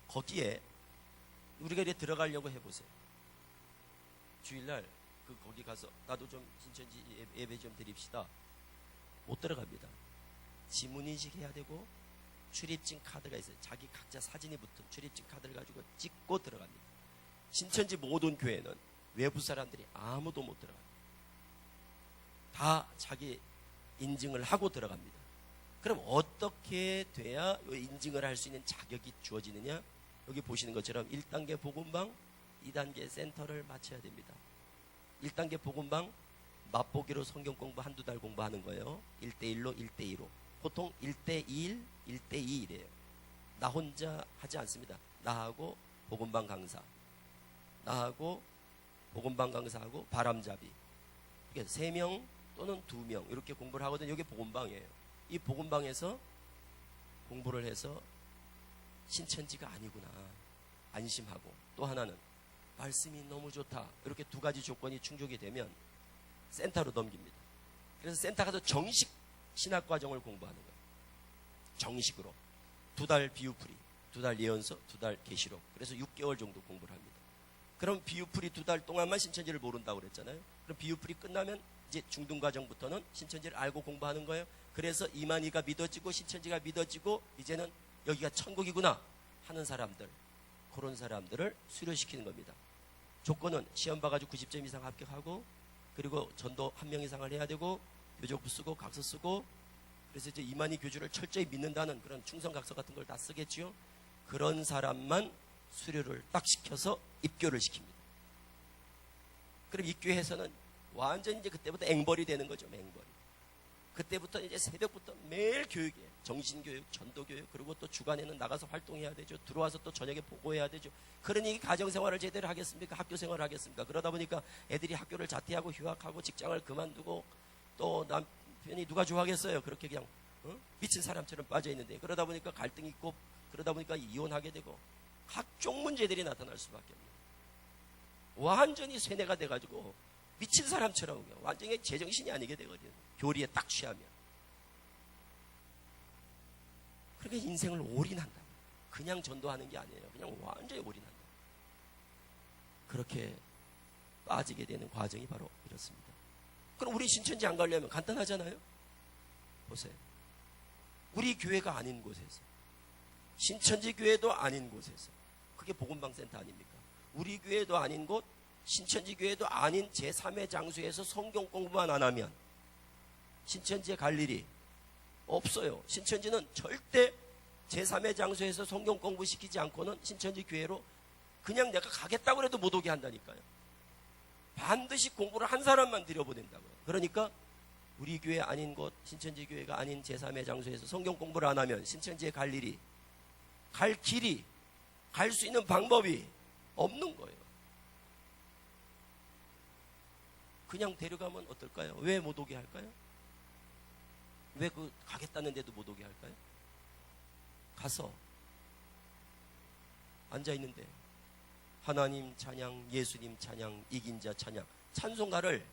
거기에 우리가 이제 들어가려고 해보세요. 주일날 거기 가서 나도 좀 신천지 예배 좀 드립시다. 못 들어갑니다. 지문인식 해야 되고 출입증 카드가 있어요. 자기 각자 사진이 붙은 출입증 카드를 가지고 찍고 들어갑니다. 신천지 모든 교회는 외부 사람들이 아무도 못 들어갑니다. 다 자기 인증을 하고 들어갑니다. 그럼 어떻게 돼야 인증을 할 수 있는 자격이 주어지느냐? 여기 보시는 것처럼 1단계 복음방, 2단계 센터를 마쳐야 됩니다. 1단계 복음방 맛보기로 성경 공부 한두 달 공부하는 거예요. 1대1로 1대2로. 보통 1대1, 1대2이래요. 나 혼자 하지 않습니다. 나하고 복음방 강사, 나하고 복음방 강사하고 바람잡이, 이게 3명 또는 2명 이렇게 공부를 하거든요. 이게 복음방이에요. 이 복음방에서 공부를 해서 신천지가 아니구나 안심하고, 또 하나는 말씀이 너무 좋다, 이렇게 2가지 조건이 충족이 되면 센터로 넘깁니다. 그래서 센터 가서 정식 신학과정을 공부하는 거예요. 정식으로 2달 비유풀이, 2달 예언서, 2달 계시록, 그래서 6개월 정도 공부를 합니다. 그럼 비유풀이 2달 동안만 신천지를 모른다고 그랬잖아요. 그럼 비유풀이 끝나면 이제 중등과정부터는 신천지를 알고 공부하는 거예요. 그래서 이만희가 믿어지고 신천지가 믿어지고 이제는 여기가 천국이구나 하는 사람들, 그런 사람들을 수료시키는 겁니다. 조건은 시험 봐가지고 90점 이상 합격하고, 그리고 전도 1명 이상을 해야 되고, 교족부 쓰고 각서 쓰고, 그래서 이제 이만희 교주를 철저히 믿는다는 그런 충성각서 같은 걸 다 쓰겠지요. 그런 사람만 수료를 딱 시켜서 입교를 시킵니다. 그럼 입교해서는 완전히 이제 그때부터 앵벌이 되는 거죠. 앵벌이. 그때부터 이제 새벽부터 매일 교육이에요. 정신교육, 전도교육, 그리고 또 주간에는 나가서 활동해야 되죠. 들어와서 또 저녁에 보고해야 되죠. 그러니 가정생활을 제대로 하겠습니까? 학교생활을 하겠습니까? 그러다 보니까 애들이 학교를 자퇴하고 휴학하고 직장을 그만두고, 또 남편이 누가 좋아하겠어요? 그렇게 그냥 미친 사람처럼 빠져있는데, 그러다 보니까 갈등이 있고, 그러다 보니까 이혼하게 되고 각종 문제들이 나타날 수밖에 없는, 완전히 쇠뇌가 돼가지고 미친 사람처럼 완전히 제정신이 아니게 되거든요. 교리에 딱 취하면. 그러니까 인생을 올인한다. 그냥 전도하는 게 아니에요. 그냥 완전히 올인한다. 그렇게 빠지게 되는 과정이 바로 이렇습니다. 그럼 우리 신천지 안 가려면 간단하잖아요. 보세요. 우리 교회가 아닌 곳에서, 신천지 교회도 아닌 곳에서, 그게 복음방센터 아닙니까? 우리 교회도 아닌 곳, 신천지 교회도 아닌 제3의 장소에서 성경 공부만 안 하면 신천지에 갈 일이 없어요. 신천지는 절대 제3의 장소에서 성경 공부 시키지 않고는 신천지 교회로 그냥 내가 가겠다고 해도 못 오게 한다니까요. 반드시 공부를 한 사람만 들여보낸다고요. 그러니까 우리 교회 아닌 곳, 신천지 교회가 아닌 제3의 장소에서 성경 공부를 안 하면 신천지에 갈 일이, 갈 길이, 갈 수 있는 방법이 없는 거예요. 그냥 데려가면 어떨까요? 왜 못 오게 할까요? 왜 가겠다는데도 못 오게 할까요? 가서 앉아있는데 하나님 찬양, 예수님 찬양, 이긴 자 찬양, 찬송가를,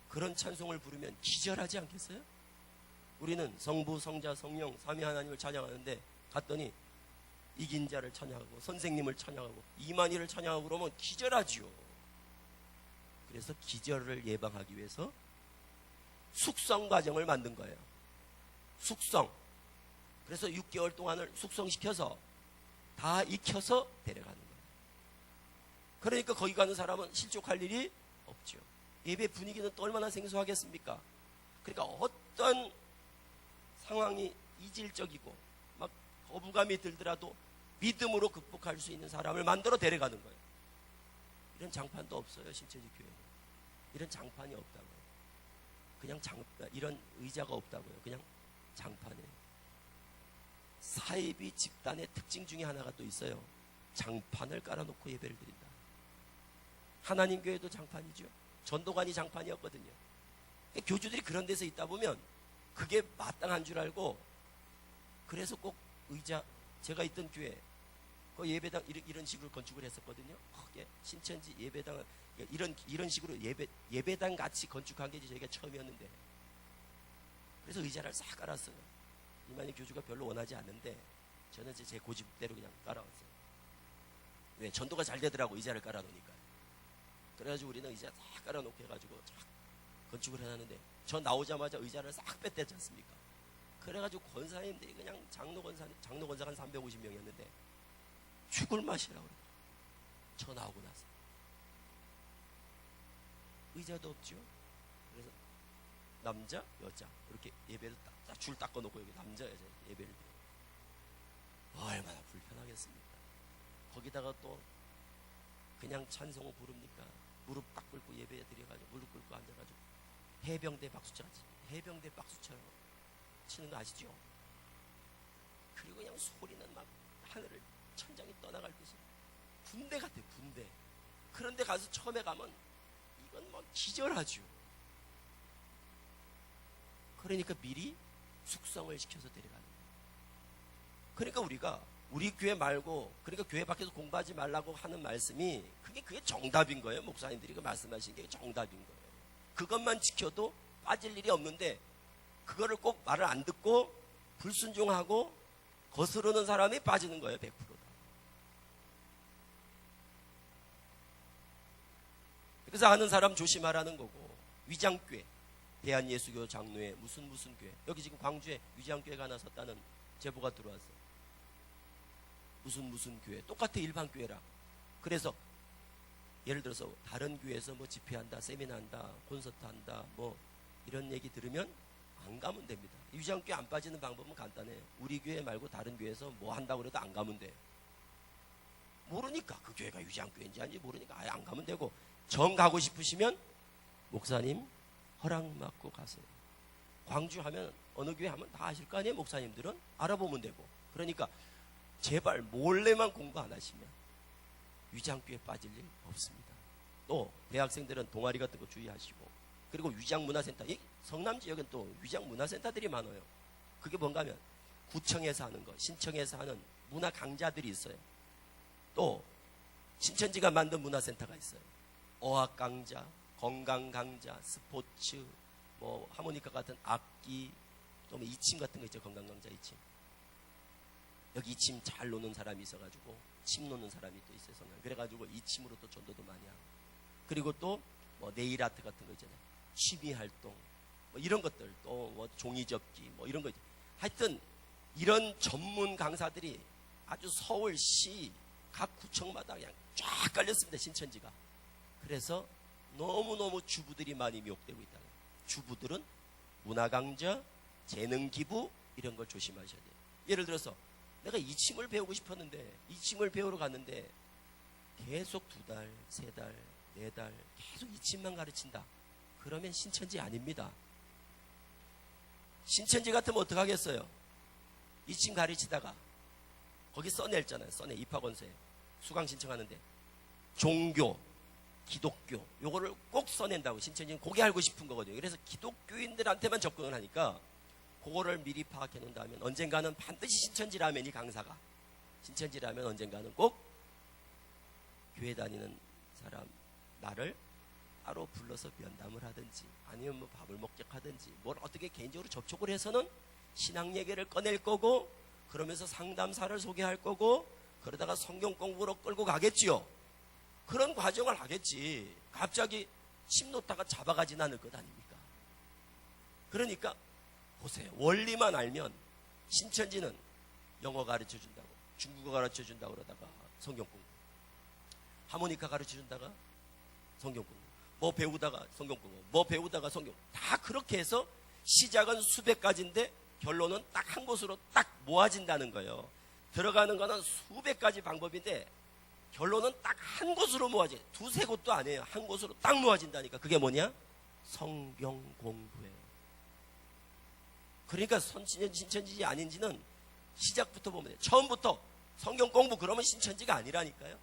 그런 찬송을 부르면 기절하지 않겠어요? 우리는 성부, 성자, 성령, 삼위 하나님을 찬양하는데 갔더니 이긴 자를 찬양하고 선생님을 찬양하고 이만희를 찬양하고 그러면 기절하지요. 그래서 기절을 예방하기 위해서 숙성 과정을 만든 거예요. 숙성. 그래서 6개월 동안을 숙성시켜서 다 익혀서 데려가는 거예요. 그러니까 거기 가는 사람은 실족할 일이 없죠. 예배 분위기는 또 얼마나 생소하겠습니까? 그러니까 어떤 상황이 이질적이고 막 거부감이 들더라도 믿음으로 극복할 수 있는 사람을 만들어 데려가는 거예요. 이런 장판도 없어요. 신천지 교회는. 이런 장판이 없다고요. 그냥 이런 의자가 없다고요. 그냥 장판이에요. 사이비 집단의 특징 중에 하나가 또 있어요. 장판을 깔아놓고 예배를 드린다. 하나님 교회도 장판이죠. 전도관이 장판이었거든요. 교주들이 그런 데서 있다 보면 그게 마땅한 줄 알고, 그래서 꼭 의자, 제가 있던 교회 그 예배당 이런 식으로 건축을 했었거든요. 그게 신천지 예배당을 이런 식으로 예배당 같이 건축한 게 저희가 처음이었는데, 그래서 의자를 싹 깔았어요. 이만희 교주가 별로 원하지 않는데 저는 제 고집대로 그냥 깔아왔어요. 왜? 전도가 잘 되더라고, 의자를 깔아놓으니까. 그래가지고 우리는 의자 싹 깔아놓고 해가지고 쫙 건축을 해놨는데, 저 나오자마자 의자를 싹 뺐댔지 않습니까? 그래가지고 권사님들이 그냥 장로 권사가 한 350명이었는데 죽을 맛이라고 그래요. 저 나오고 나서 의자도 없죠. 그래서 남자, 여자 이렇게 예배를 줄 닦아놓고 여기 남자, 여자 예배를 드려요. 얼마나 불편하겠습니까? 거기다가 또 그냥 찬송을 부릅니까? 무릎 딱 꿇고 예배 드려가지고 무릎 꿇고 앉아가지고 해병대 박수처럼 치는 거 아시죠? 그리고 그냥 소리는 막 하늘을 천장이 떠나갈 듯이 군대 같아요, 군대. 그런데 가서 처음에 가면 이건 뭐 기절하죠. 그러니까 미리 숙성을 시켜서 데려가는 거예요. 그러니까 우리가 우리 교회 말고, 그러니까 교회 밖에서 공부하지 말라고 하는 말씀이 그게 정답인 거예요. 목사님들이 그 말씀하신 게 정답인 거예요. 그것만 지켜도 빠질 일이 없는데, 그거를 꼭 말을 안 듣고 불순종하고 거스르는 사람이 빠지는 거예요. 100%다. 그래서 아는 사람 조심하라는 거고, 위장교회, 대한예수교 장로회 무슨 교회, 여기 지금 광주에 위장교회가 하나 섰다는 제보가 들어왔어요. 무슨 교회, 똑같아 일반 교회라. 그래서 예를 들어서 다른 교회에서 뭐 집회한다, 세미나 한다, 콘서트 한다, 뭐 이런 얘기 들으면 안 가면 됩니다. 위장교회 안 빠지는 방법은 간단해요. 우리 교회 말고 다른 교회에서 뭐 한다고 그래도 안 가면 돼요. 모르니까 그 교회가 위장교회인지 아닌지 모르니까 아예 안 가면 되고, 정 가고 싶으시면 목사님 허락 받고 가세요. 광주 하면 어느 교회 하면 다 아실 거 아니에요. 목사님들은 알아보면 되고. 그러니까 제발 몰래만 공부 안 하시면 위장교회 빠질 일 없습니다. 또 대학생들은 동아리 같은 거 주의하시고, 그리고 위장문화센터, 성남 지역은 또 위장문화센터들이 많아요. 그게 뭔가 하면 구청에서 하는 거, 신청에서 하는 문화 강좌들이 있어요. 또 신천지가 만든 문화센터가 있어요. 어학 강좌, 건강 강좌, 스포츠, 뭐 하모니카 같은 악기, 또 뭐 이침 같은 거 있죠. 건강 강좌 이침. 여기 이침 잘 노는 사람이 있어가지고 침 노는 사람이 또 있어요. 그래가지고 이침으로 또 전도도 많이 하고, 그리고 또 뭐 네일 아트 같은 거 있잖아요. 취미 활동, 뭐 이런 것들, 또 뭐 종이 접기, 뭐 이런 거 있죠. 하여튼 이런 전문 강사들이 아주 서울시 각 구청마다 그냥 쫙 깔렸습니다. 신천지가. 그래서 너무너무 주부들이 많이 미혹되고 있다. 주부들은 문화강좌, 재능기부 이런 걸 조심하셔야 돼요. 예를 들어서 내가 이침을 배우고 싶었는데 이침을 배우러 갔는데 계속 2달, 3달, 4달 계속 이침만 가르친다. 그러면 신천지 아닙니다. 신천지 같으면 어떡하겠어요? 이침 가르치다가 거기 써냈잖아요. 써내 입학원서에 수강 신청하는데 종교, 기독교 요거를 꼭 써낸다고. 신천지는 그게 알고 싶은 거거든요. 그래서 기독교인들한테만 접근을 하니까 그거를 미리 파악해 놓는다면 언젠가는 반드시 신천지라면, 이 강사가 신천지라면 언젠가는 꼭 교회 다니는 사람 나를 따로 불러서 면담을 하든지 아니면 뭐 밥을 먹자하든지 뭘 어떻게 개인적으로 접촉을 해서는 신앙 얘기를 꺼낼 거고, 그러면서 상담사를 소개할 거고, 그러다가 성경 공부로 끌고 가겠지요. 그런 과정을 하겠지. 갑자기 침 놓다가 잡아가진 않을 것 아닙니까? 그러니까 보세요. 원리만 알면 신천지는 영어 가르쳐준다고, 중국어 가르쳐준다고 그러다가 성경 공부, 하모니카 가르쳐준다가 성경 공부, 뭐 배우다가 성경 공부, 뭐 배우다가 성경, 다 그렇게 해서 시작은 수백 가지인데 결론은 딱 한 곳으로 딱 모아진다는 거예요. 들어가는 거는 수백 가지 방법인데 결론은 딱 한 곳으로 모아져. 2-3곳도 아니에요. 한 곳으로 딱 모아진다니까. 그게 뭐냐? 성경 공부예요. 그러니까 신천지 아닌지는 시작부터 보면 돼요. 처음부터 성경 공부 그러면 신천지가 아니라니까요.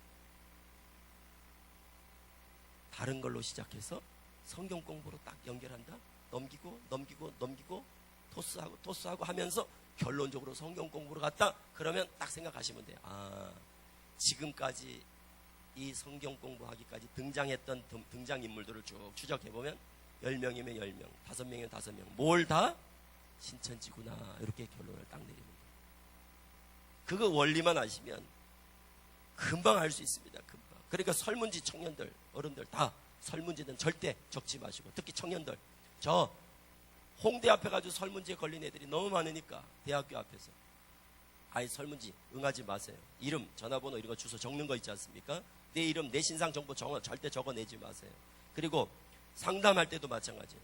다른 걸로 시작해서 성경 공부로 딱 연결한다. 넘기고 토스하고 하면서 결론적으로 성경 공부로 갔다. 그러면 딱 생각하시면 돼요. 아, 지금까지 이 성경 공부하기까지 등장했던 등장인물들을 쭉 추적해보면 10명이면 10명, 5명이면 5명, 뭘 다? 신천지구나. 이렇게 결론을 딱 내리는 거예요. 그거 원리만 아시면 금방 알 수 있습니다. 금방. 그러니까 설문지 청년들, 어른들 다 설문지는 절대 적지 마시고, 특히 청년들, 저 홍대 앞에 가지고 설문지에 걸린 애들이 너무 많으니까 대학교 앞에서 아예 설문지 응하지 마세요. 이름, 전화번호 이런 거 주소 적는 거 있지 않습니까? 내 이름, 내 신상 정보 절대 적어내지 마세요. 그리고 상담할 때도 마찬가지예요.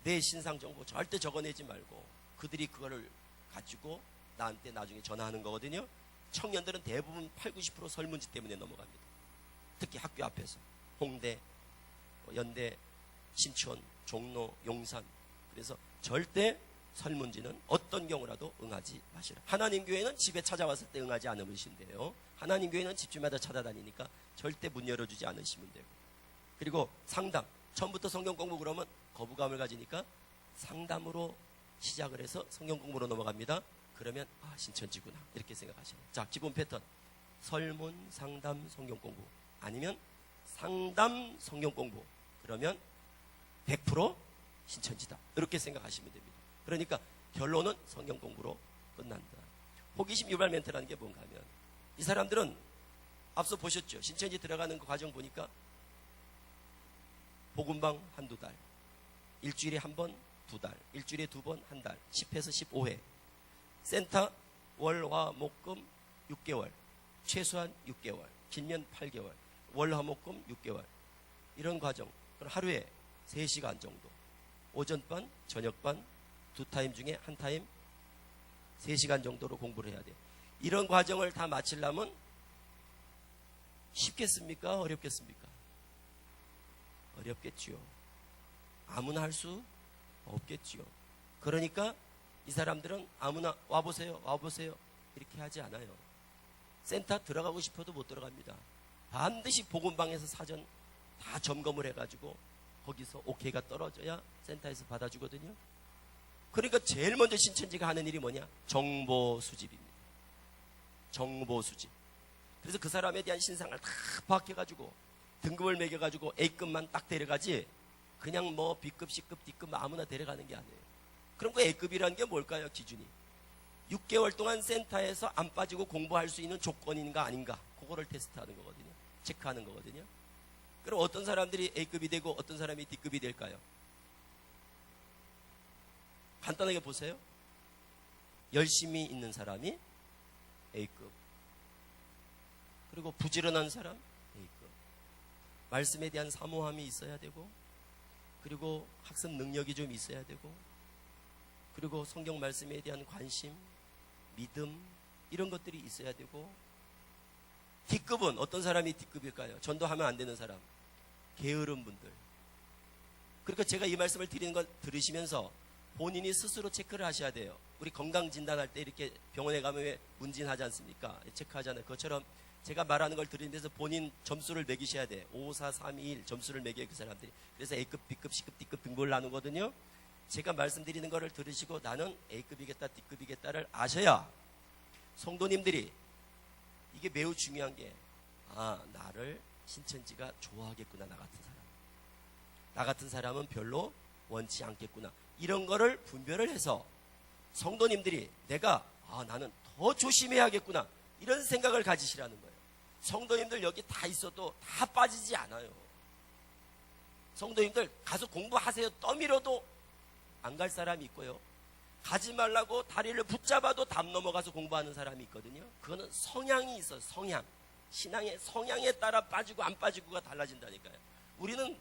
내 신상 정보 절대 적어내지 말고 그들이 그거를 가지고 나한테 나중에 전화하는 거거든요. 청년들은 대부분 80-90% 설문지 때문에 넘어갑니다. 특히 학교 앞에서 홍대, 연대, 신촌, 종로, 용산. 그래서 절대 설문지는 어떤 경우라도 응하지 마시라. 하나님 교회는 집에 찾아왔을 때 응하지 않으신대요. 하나님 교회는 집집마다 찾아다니니까 절대 문 열어주지 않으시면 되고. 그리고 상담, 처음부터 성경 공부 그러면 거부감을 가지니까 상담으로 시작을 해서 성경 공부로 넘어갑니다. 그러면 아, 신천지구나 이렇게 생각하시면. 자, 기본 패턴: 설문, 상담, 성경 공부, 아니면 상담, 성경 공부. 그러면 100% 신천지다 이렇게 생각하시면 됩니다. 그러니까 결론은 성경 공부로 끝난다. 호기심 유발 멘트라는 게 뭔가 하면, 이 사람들은 앞서 보셨죠? 신천지 들어가는 그 과정 보니까 복음방 1-2달, 일주일에 1번 2달, 일주일에 2번 1달, 10회에서 15회, 센터 월, 화, 목, 금 6개월, 최소한 6개월, 길면 8개월. 월, 화, 목, 금 6개월. 이런 과정. 그럼 하루에 3시간 정도. 오전반, 저녁반, 2타임 중에 1타임 3시간 정도로 공부를 해야 돼요. 이런 과정을 다 마치려면 쉽겠습니까? 어렵겠습니까? 어렵겠지요. 아무나 할 수 없겠지요. 그러니까 이 사람들은 아무나 와보세요, 와보세요 이렇게 하지 않아요. 센터 들어가고 싶어도 못 들어갑니다. 반드시 보건방에서 사전 다 점검을 해가지고 거기서 오케이가 떨어져야 센터에서 받아주거든요. 그러니까 제일 먼저 신천지가 하는 일이 뭐냐? 정보 수집입니다. 정보 수집. 그래서 그 사람에 대한 신상을 다 파악해가지고 등급을 매겨가지고 A급만 딱 데려가지 그냥 뭐 B급, C급, D급 아무나 데려가는 게 아니에요. 그럼 그 A급이라는 게 뭘까요? 기준이 6개월 동안 센터에서 안 빠지고 공부할 수 있는 조건인가 아닌가 그거를 테스트하는 거거든요. 체크하는 거거든요. 그럼 어떤 사람들이 A급이 되고 어떤 사람이 D급이 될까요? 간단하게 보세요. 열심히 있는 사람이 A급, 그리고 부지런한 사람 A급, 말씀에 대한 사모함이 있어야 되고, 그리고 학습 능력이 좀 있어야 되고, 그리고 성경 말씀에 대한 관심, 믿음 이런 것들이 있어야 되고. D급은 어떤 사람이 D급일까요? 전도하면 안 되는 사람, 게으른 분들. 그러니까 제가 이 말씀을 드리는 걸 들으시면서 본인이 스스로 체크를 하셔야 돼요. 우리 건강진단할 때 이렇게 병원에 가면 왜 문진하지 않습니까? 체크하잖아요. 그것처럼 제가 말하는 걸 들으면서 본인 점수를 매기셔야 돼. 5, 4, 3, 2, 1 점수를 매겨요, 그 사람들이. 그래서 A급, B급, C급, D급 등급을 나누거든요. 제가 말씀드리는 거를 들으시고 나는 A급이겠다, D급이겠다를 아셔야 성도님들이 이게 매우 중요한 게, 아, 나를 신천지가 좋아하겠구나, 나 같은 사람. 나 같은 사람은 별로 원치 않겠구나. 이런 거를 분별을 해서 성도님들이 내가, 아, 나는 더 조심해야겠구나. 이런 생각을 가지시라는 거예요. 성도님들 여기 다 있어도 다 빠지지 않아요. 성도님들 가서 공부하세요 떠밀어도 안 갈 사람이 있고요. 가지 말라고 다리를 붙잡아도 담 넘어가서 공부하는 사람이 있거든요. 그거는 성향이 있어요. 성향. 신앙의 성향에 따라 빠지고 안 빠지고가 달라진다니까요. 우리는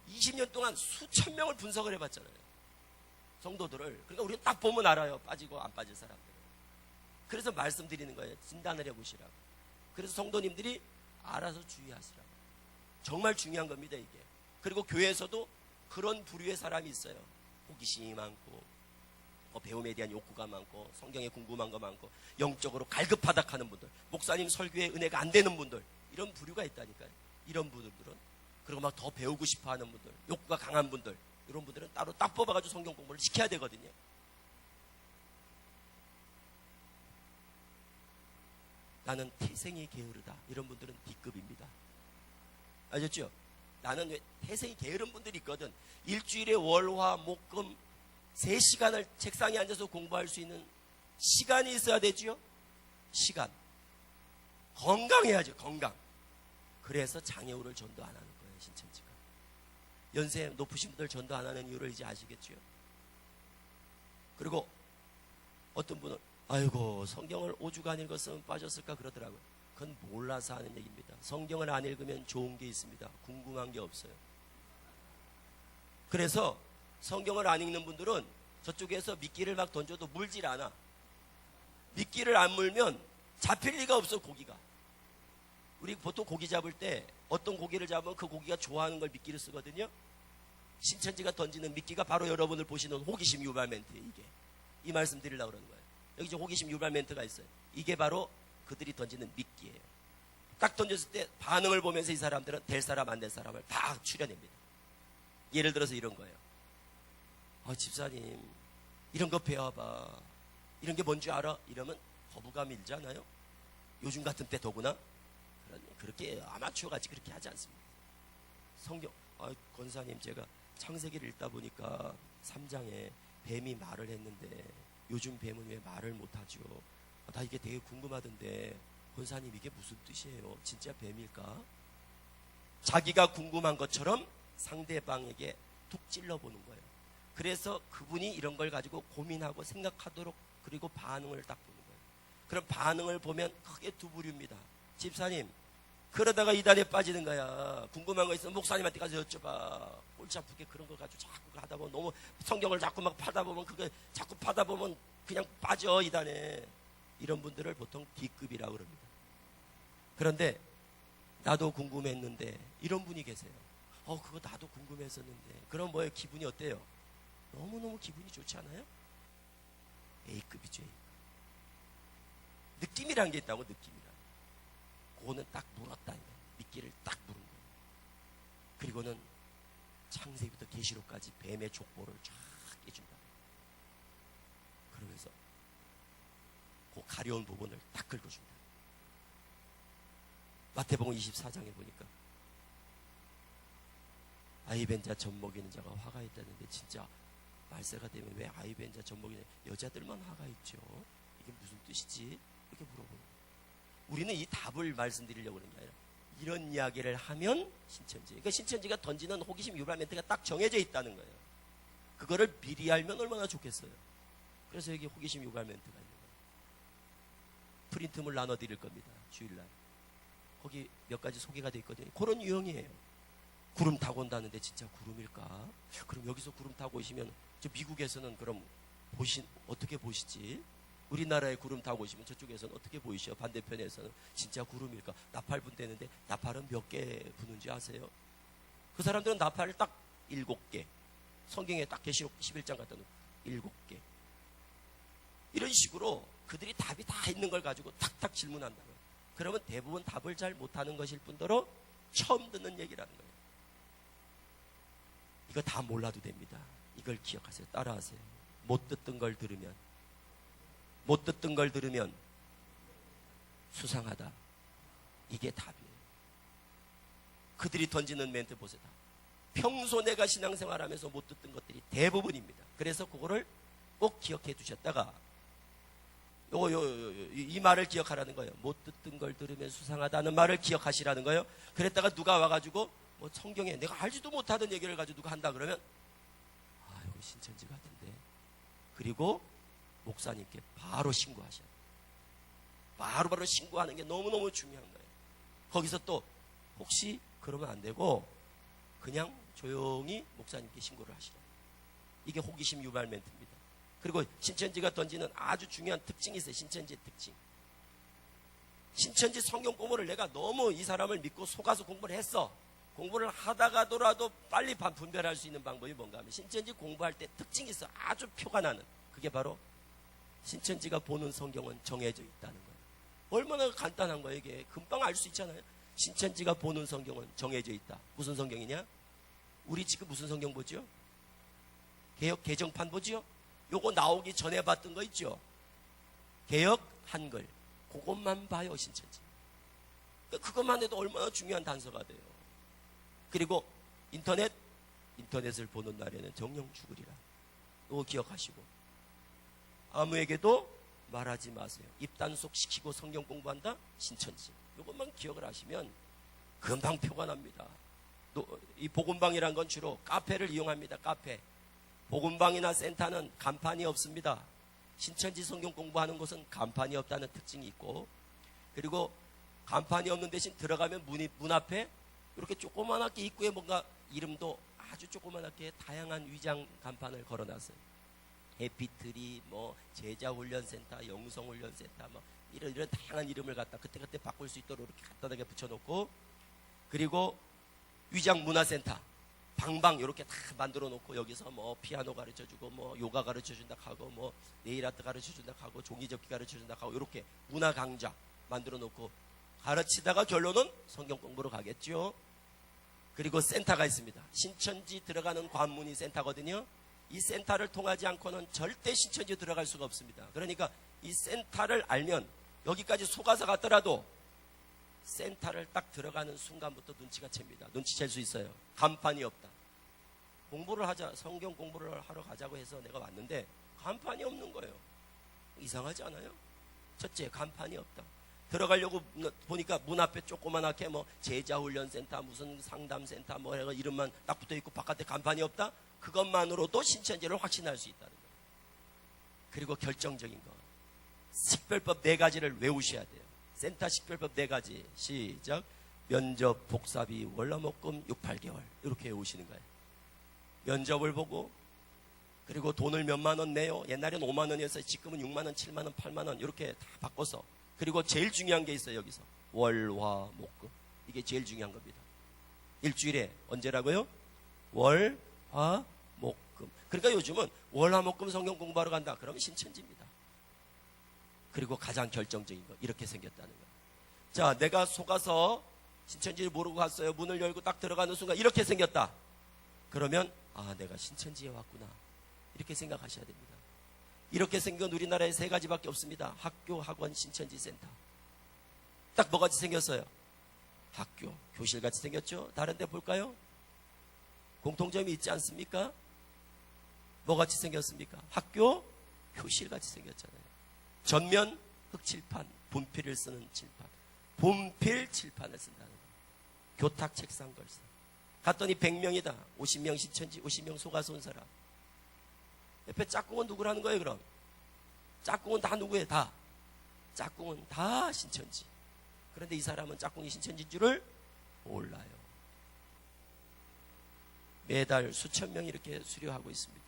20년 동안 수천 명을 분석을 해봤잖아요. 성도들을. 그러니까 우리는 딱 보면 알아요. 빠지고 안 빠질 사람들을. 그래서 말씀드리는 거예요. 진단을 해보시라고. 그래서 성도님들이 알아서 주의하시라고. 정말 중요한 겁니다, 이게. 그리고 교회에서도 그런 부류의 사람이 있어요. 호기심이 많고, 배움에 대한 욕구가 많고, 성경에 궁금한 거 많고, 영적으로 갈급하다하는 분들, 목사님 설교에 은혜가 안 되는 분들, 이런 부류가 있다니까요. 이런 분들은. 그리고 막 더 배우고 싶어 하는 분들, 욕구가 강한 분들, 이런 분들은 따로 딱 뽑아가지고 성경 공부를 시켜야 되거든요. 나는 태생이 게으르다. 이런 분들은 D급입니다. 아셨죠? 나는 왜 태생이 게으른 분들이 있거든. 일주일에 월, 화, 목, 금 3시간을 책상에 앉아서 공부할 수 있는 시간이 있어야 되죠. 시간. 건강해야죠. 건강. 그래서 장애우를 전도 안 하는 거예요, 신천지가. 연세 높으신 분들 전도 안 하는 이유를 이제 아시겠죠. 그리고 어떤 분은 아이고 성경을 5주간 읽었으면 빠졌을까 그러더라고요. 그건 몰라서 하는 얘기입니다. 성경을 안 읽으면 좋은 게 있습니다. 궁금한 게 없어요. 그래서 성경을 안 읽는 분들은 저쪽에서 미끼를 막 던져도 물질 않아. 미끼를 안 물면 잡힐 리가 없어, 고기가. 우리 보통 고기 잡을 때 어떤 고기를 잡으면 그 고기가 좋아하는 걸 미끼를 쓰거든요. 신천지가 던지는 미끼가 바로 여러분을 보시는 호기심 유발 멘트예요, 이게. 이 말씀 드리려고 그러는 거예요. 여기 이제 호기심 유발 멘트가 있어요. 이게 바로 그들이 던지는 미끼예요. 딱 던졌을 때 반응을 보면서 이 사람들은 될 사람 안 될 사람을 다 추려냅니다. 예를 들어서 이런 거예요. 집사님 이런 거 배워봐. 이런 게 뭔지 알아? 이러면 거부감이 일잖아요. 요즘 같은 때 더구나. 그렇게 아마추어같이 그렇게 하지 않습니다. 성경, 권사님 제가 창세기를 읽다 보니까 3장에 뱀이 말을 했는데 요즘 뱀은 왜 말을 못하죠? 나 이게 되게 궁금하던데 권사님 이게 무슨 뜻이에요? 진짜 뱀일까? 자기가 궁금한 것처럼 상대방에게 툭 찔러보는 거예요. 그래서 그분이 이런 걸 가지고 고민하고 생각하도록, 그리고 반응을 딱 보는 거예요. 그럼 반응을 보면 크게 두 부류입니다. 집사님 그러다가 이단에 빠지는 거야. 궁금한 거 있으면 목사님한테 가서 여쭤봐. 골치 아프게 그런 거 가지고 자꾸 하다 보면, 너무 성경을 자꾸 막 파다 보면, 그게 자꾸 파다 보면 그냥 빠져, 이단에. 이런 분들을 보통 D급이라고 그럽니다. 그런데 나도 궁금했는데, 이런 분이 계세요. 그거 나도 궁금했었는데. 그럼 뭐예요? 기분이 어때요? 너무너무 기분이 좋지 않아요? A급이죠. A급. 느낌이라는 게 있다고. 느낌이라. 그거는 딱 물었다. 미끼를 딱 물은 거예요. 그리고는 창세기부터 계시록까지 뱀의 족보를 쫙 깨준다. 그러면서 그 가려운 부분을 딱 긁어준다. 마태복음 24장에 보니까 아이벤자 젖먹이는 자가 화가 있다는데, 진짜 말세가 되면 왜 아이벤자 젖먹이는 여자들만 화가 있죠? 이게 무슨 뜻이지? 이렇게 물어보는 거예요. 우리는 이 답을 말씀드리려고 하는 게 아니라, 이런 이야기를 하면 신천지, 그러니까 신천지가 던지는 호기심 유발 멘트가 딱 정해져 있다는 거예요. 그거를 미리 알면 얼마나 좋겠어요. 그래서 여기 호기심 유발 멘트가 있는 거예요. 프린트물 나눠드릴 겁니다. 주일날. 거기 몇 가지 소개가 되어 있거든요. 그런 유형이에요. 구름 타고 온다는데 진짜 구름일까? 그럼 여기서 구름 타고 오시면, 저 미국에서는 그럼 어떻게 보시지? 우리나라에 구름 타고 오시면 저쪽에서는 어떻게 보이셔? 반대편에서는 진짜 구름일까? 나팔 분대는데 나팔은 몇 개 부는지 아세요? 그 사람들은 나팔을 딱 7개, 성경에 딱 계시록 11장 갖다 놓고 7개, 이런 식으로 그들이 답이 다 있는 걸 가지고 탁탁 질문한다는 거예요. 그러면 대부분 답을 잘 못하는 것일 뿐더러 처음 듣는 얘기라는 거예요. 이거 다 몰라도 됩니다. 이걸 기억하세요. 따라하세요. 못 듣던 걸 들으면 수상하다. 이게 답이에요. 그들이 던지는 멘트 보세요. 평소 내가 신앙생활하면서 못 듣던 것들이 대부분입니다. 그래서 그거를 꼭 기억해 두셨다가, 이 말을 기억하라는 거예요. 못 듣던 걸 들으면 수상하다는 말을 기억하시라는 거예요. 그랬다가 누가 와가지고 뭐 성경에 내가 알지도 못하던 얘기를 가지고 누가 한다 그러면, 여기 신천지 같은데. 그리고 목사님께 바로 신고하셔야 돼요. 바로 신고하는 게 너무너무 중요한 거예요. 거기서 또 혹시 그러면 안 되고 그냥 조용히 목사님께 신고를 하시라. 이게 호기심 유발 멘트입니다. 그리고 신천지가 던지는 아주 중요한 특징이 있어요. 신천지의 특징. 신천지 성경 공부를 내가 너무 이 사람을 믿고 속아서 공부를 했어. 공부를 하다가더라도 빨리 분별할 수 있는 방법이 뭔가 하면, 신천지 공부할 때 특징이 있어. 아주 표가 나는. 그게 바로 신천지가 보는 성경은 정해져 있다는 거예요. 얼마나 간단한 거예요. 이게 금방 알 수 있잖아요. 신천지가 보는 성경은 정해져 있다. 무슨 성경이냐? 우리 지금 무슨 성경 보죠? 개역 개정판 보죠? 요거 나오기 전에 봤던 거 있죠? 개역 한글. 그것만 봐요. 신천지. 그것만 해도 얼마나 중요한 단서가 돼요. 그리고 인터넷을 보는 날에는 정령 죽으리라. 이거 기억하시고, 아무에게도 말하지 마세요. 입단속 시키고 성경 공부한다? 신천지. 이것만 기억을 하시면 금방 표가 납니다. 이 복음방이란 건 주로 카페를 이용합니다. 카페. 복음방이나 센터는 간판이 없습니다. 신천지 성경 공부하는 곳은 간판이 없다는 특징이 있고, 그리고 간판이 없는 대신 들어가면 문 앞에 이렇게 조그만하게 입구에 뭔가 이름도 아주 조그만하게 다양한 위장 간판을 걸어놨어요. 해피트리, 제자훈련센터, 영성훈련센터, 이런 다양한 이름을 갖다 그때그때 바꿀 수 있도록 이렇게 간단하게 붙여놓고, 그리고 위장 문화센터, 방방 이렇게 다 만들어 놓고, 여기서 피아노 가르쳐주고, 요가 가르쳐준다 하고, 네일아트 가르쳐준다 하고, 종이접기 가르쳐준다 하고, 이렇게 문화 강좌 만들어 놓고 가르치다가 결론은 성경 공부로 가겠죠. 그리고 센터가 있습니다. 신천지 들어가는 관문이 센터거든요. 이 센터를 통하지 않고는 절대 신천지 들어갈 수가 없습니다. 그러니까 이 센터를 알면 여기까지 속아서 갔더라도 센터를 딱 들어가는 순간부터 눈치가 챕니다. 눈치챌 수 있어요. 간판이 없다. 공부를 하자, 성경 공부를 하러 가자고 해서 내가 왔는데 간판이 없는 거예요. 이상하지 않아요? 첫째, 간판이 없다. 들어가려고 보니까 문 앞에 조그만하게 제자훈련센터, 무슨 상담센터 이름만 딱 붙어있고 바깥에 간판이 없다? 그것만으로도 신천지를 확신할 수 있다는 거예요. 그리고 결정적인 거, 식별법 4가지를 외우셔야 돼요. 센터 식별법 4가지. 시작. 면접, 복사비, 월화목금 6, 8개월 이렇게 오시는 거예요. 면접을 보고 그리고 돈을 몇만 원 내요. 옛날엔 5만 원이었어요. 지금은 6만 원, 7만 원, 8만 원 이렇게 다 바꿔서. 그리고 제일 중요한 게 있어요. 여기서 월화목금, 이게 제일 중요한 겁니다. 일주일에 언제라고요? 월화목금. 그러니까 요즘은 월화목금 성경 공부하러 간다 그러면 신천지입니다. 그리고 가장 결정적인 거 이렇게 생겼다는 거예요. 자, 내가 속아서 신천지를 모르고 갔어요. 문을 열고 딱 들어가는 순간 이렇게 생겼다. 그러면 아, 내가 신천지에 왔구나 이렇게 생각하셔야 됩니다. 이렇게 생긴 우리나라에 세 가지밖에 없습니다. 학교, 학원, 신천지 센터. 딱 뭐같이 생겼어요? 학교, 교실같이 생겼죠? 다른 데 볼까요? 공통점이 있지 않습니까? 뭐같이 생겼습니까? 학교, 교실같이 생겼잖아요. 전면 흑칠판, 분필을 쓰는 칠판. 분필 칠판을 쓴다는 거예요. 교탁 책상 걸사. 갔더니 100명이다. 50명 신천지, 50명 속아서 온 사람. 옆에 짝꿍은 누구라는 거예요, 그럼? 짝꿍은 다 누구예요? 다. 짝꿍은 다 신천지. 그런데 이 사람은 짝꿍이 신천지인 줄을 몰라요. 매달 수천 명이 이렇게 수료하고 있습니다.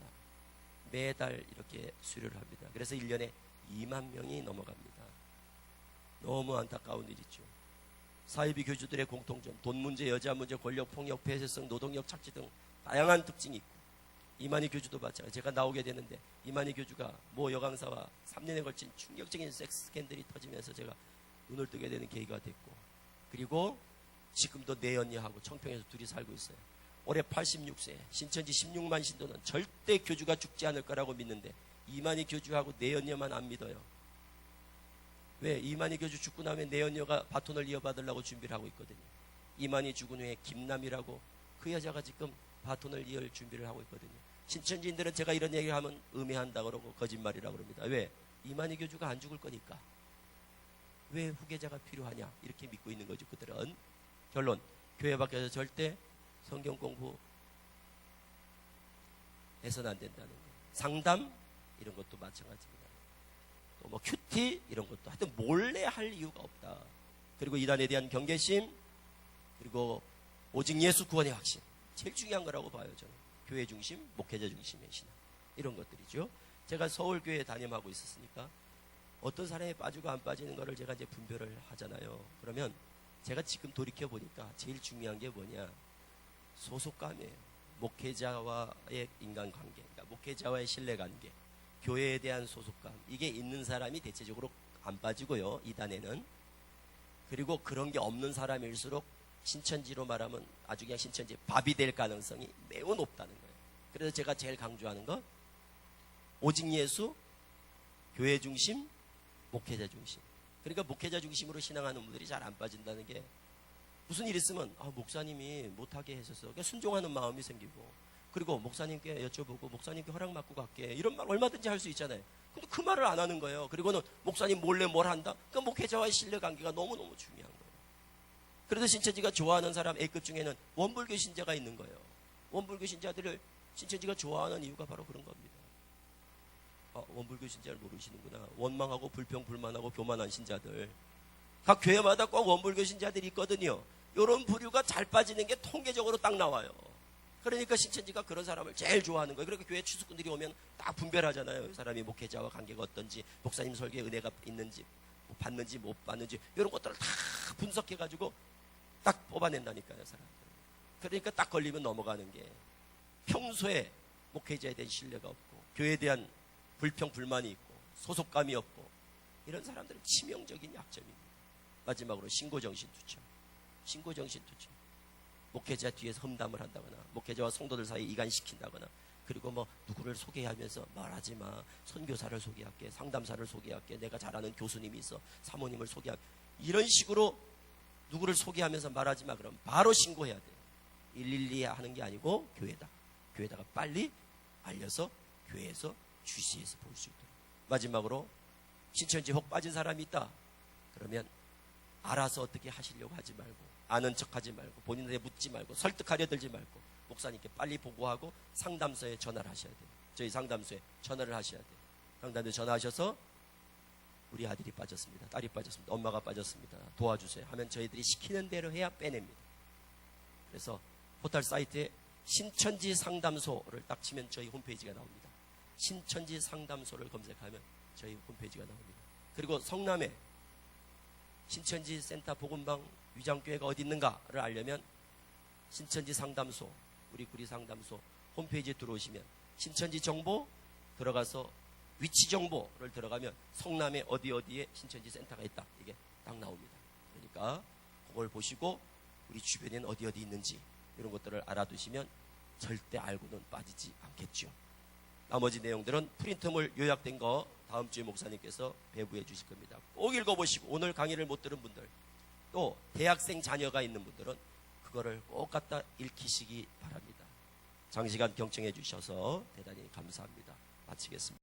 매달 이렇게 수료를 합니다. 그래서 1년에 2만 명이 넘어갑니다. 너무 안타까운 일이죠. 사이비 교주들의 공통점, 돈 문제, 여자 문제, 권력, 폭력, 폐쇄성, 노동력 착취 등 다양한 특징이 있고, 이만희 교주도 마찬가지. 제가 나오게 되는데 이만희 교주가 모 여강사와 3년에 걸친 충격적인 섹스 스캔들이 터지면서 제가 눈을 뜨게 되는 계기가 됐고, 그리고 지금도 내연녀하고 청평에서 둘이 살고 있어요. 올해 86세, 신천지 16만 신도는 절대 교주가 죽지 않을 거라고 믿는데 이만희 교주하고 내연녀만 안 믿어요. 왜? 이만희 교주 죽고 나면 내연녀가 바톤을 이어받으려고 준비를 하고 있거든요. 이만희 죽은 후에 김남이라고 그 여자가 지금 바톤을 이을 준비를 하고 있거든요. 신천지인들은 제가 이런 얘기를 하면 음해한다 그러고 거짓말이라고 그럽니다. 왜? 이만희 교주가 안 죽을 거니까. 왜 후계자가 필요하냐 이렇게 믿고 있는 거죠. 그들은. 결론, 교회 밖에서 절대 성경 공부 해서는 안 된다는 거예요. 상담 이런 것도 마찬가지입니다. 또 뭐 큐티 이런 것도 하여튼 몰래 할 이유가 없다. 그리고 이단에 대한 경계심, 그리고 오직 예수 구원의 확신, 제일 중요한 거라고 봐요. 저는 교회 중심, 목회자 중심의 신앙, 이런 것들이죠. 제가 서울교회에 담임하고 있었으니까 어떤 사람이 빠지고 안 빠지는 거를 제가 이제 분별을 하잖아요. 그러면 제가 지금 돌이켜 보니까 제일 중요한 게 뭐냐, 소속감이에요. 목회자와의 인간관계, 그러니까 목회자와의 신뢰관계, 교회에 대한 소속감, 이게 있는 사람이 대체적으로 안 빠지고요, 이단에는. 그리고 그런 게 없는 사람일수록 신천지로 말하면 아주 그냥 신천지 밥이 될 가능성이 매우 높다는 거예요. 그래서 제가 제일 강조하는 건 오직 예수, 교회 중심, 목회자 중심. 그러니까 목회자 중심으로 신앙하는 분들이 잘 안 빠진다는 게, 무슨 일 있으면 목사님이 못하게 해서서 그냥 순종하는 마음이 생기고, 그리고 목사님께 여쭤보고 목사님께 허락 받고 갈게, 이런 말 얼마든지 할 수 있잖아요. 근데 그 말을 안 하는 거예요. 그리고는 목사님 몰래 뭘 한다? 그러니까 목회자와의 신뢰관계가 너무너무 중요한 거예요. 그래서 신천지가 좋아하는 사람 A급 중에는 원불교 신자가 있는 거예요. 원불교 신자들을 신천지가 좋아하는 이유가 바로 그런 겁니다. 원불교 신자를 모르시는구나. 원망하고 불평불만하고 교만한 신자들, 각 교회마다 꼭 원불교 신자들이 있거든요. 이런 부류가 잘 빠지는 게 통계적으로 딱 나와요. 그러니까 신천지가 그런 사람을 제일 좋아하는 거예요. 그러니까 교회 추수꾼들이 오면 딱 분별하잖아요. 이 사람이 목회자와 관계가 어떤지, 목사님 설교에 은혜가 있는지, 뭐 받는지 못 받는지, 이런 것들을 다 분석해가지고 딱 뽑아낸다니까요, 사람들. 그러니까 딱 걸리면 넘어가는 게, 평소에 목회자에 대한 신뢰가 없고 교회에 대한 불평 불만이 있고 소속감이 없고, 이런 사람들은 치명적인 약점입니다. 마지막으로 신고정신투철. 신고정신투철. 목회자 뒤에서 험담을 한다거나, 목회자와 성도들 사이에 이간시킨다거나, 그리고 뭐 누구를 소개하면서 말하지 마, 선교사를 소개할게, 상담사를 소개할게, 내가 잘 아는 교수님이 있어, 사모님을 소개할게, 이런 식으로 누구를 소개하면서 말하지 마, 그럼 바로 신고해야 돼요. 112 하는 게 아니고 교회다가 빨리 알려서 교회에서 주시해서 볼 수 있도록. 마지막으로 신천지 혹 빠진 사람이 있다 그러면 알아서 어떻게 하시려고 하지 말고, 아는 척하지 말고, 본인한테 묻지 말고, 설득하려 들지 말고, 목사님께 빨리 보고하고 상담소에 전화를 하셔야 돼요. 저희 상담소에 전화를 하셔야 돼요. 상담소에 전화하셔서 우리 아들이 빠졌습니다. 딸이 빠졌습니다. 엄마가 빠졌습니다. 도와주세요 하면 저희들이 시키는 대로 해야 빼냅니다. 그래서 포털 사이트에 신천지 상담소를 딱 치면 저희 홈페이지가 나옵니다. 신천지 상담소를 검색하면 저희 홈페이지가 나옵니다. 그리고 성남에 신천지 센터 복음방 위장교회가 어디 있는가를 알려면 신천지 상담소, 우리 구리 상담소 홈페이지에 들어오시면 신천지 정보 들어가서 위치 정보를 들어가면 성남에 어디에 신천지 센터가 있다. 이게 딱 나옵니다. 그러니까 그걸 보시고 우리 주변에는 어디 있는지 이런 것들을 알아두시면 절대 알고는 빠지지 않겠죠. 나머지 내용들은 프린트물 요약된 거 다음 주에 목사님께서 배부해 주실 겁니다. 꼭 읽어보시고 오늘 강의를 못 들은 분들 또 대학생 자녀가 있는 분들은 그거를 꼭 갖다 읽히시기 바랍니다. 장시간 경청해 주셔서 대단히 감사합니다. 마치겠습니다.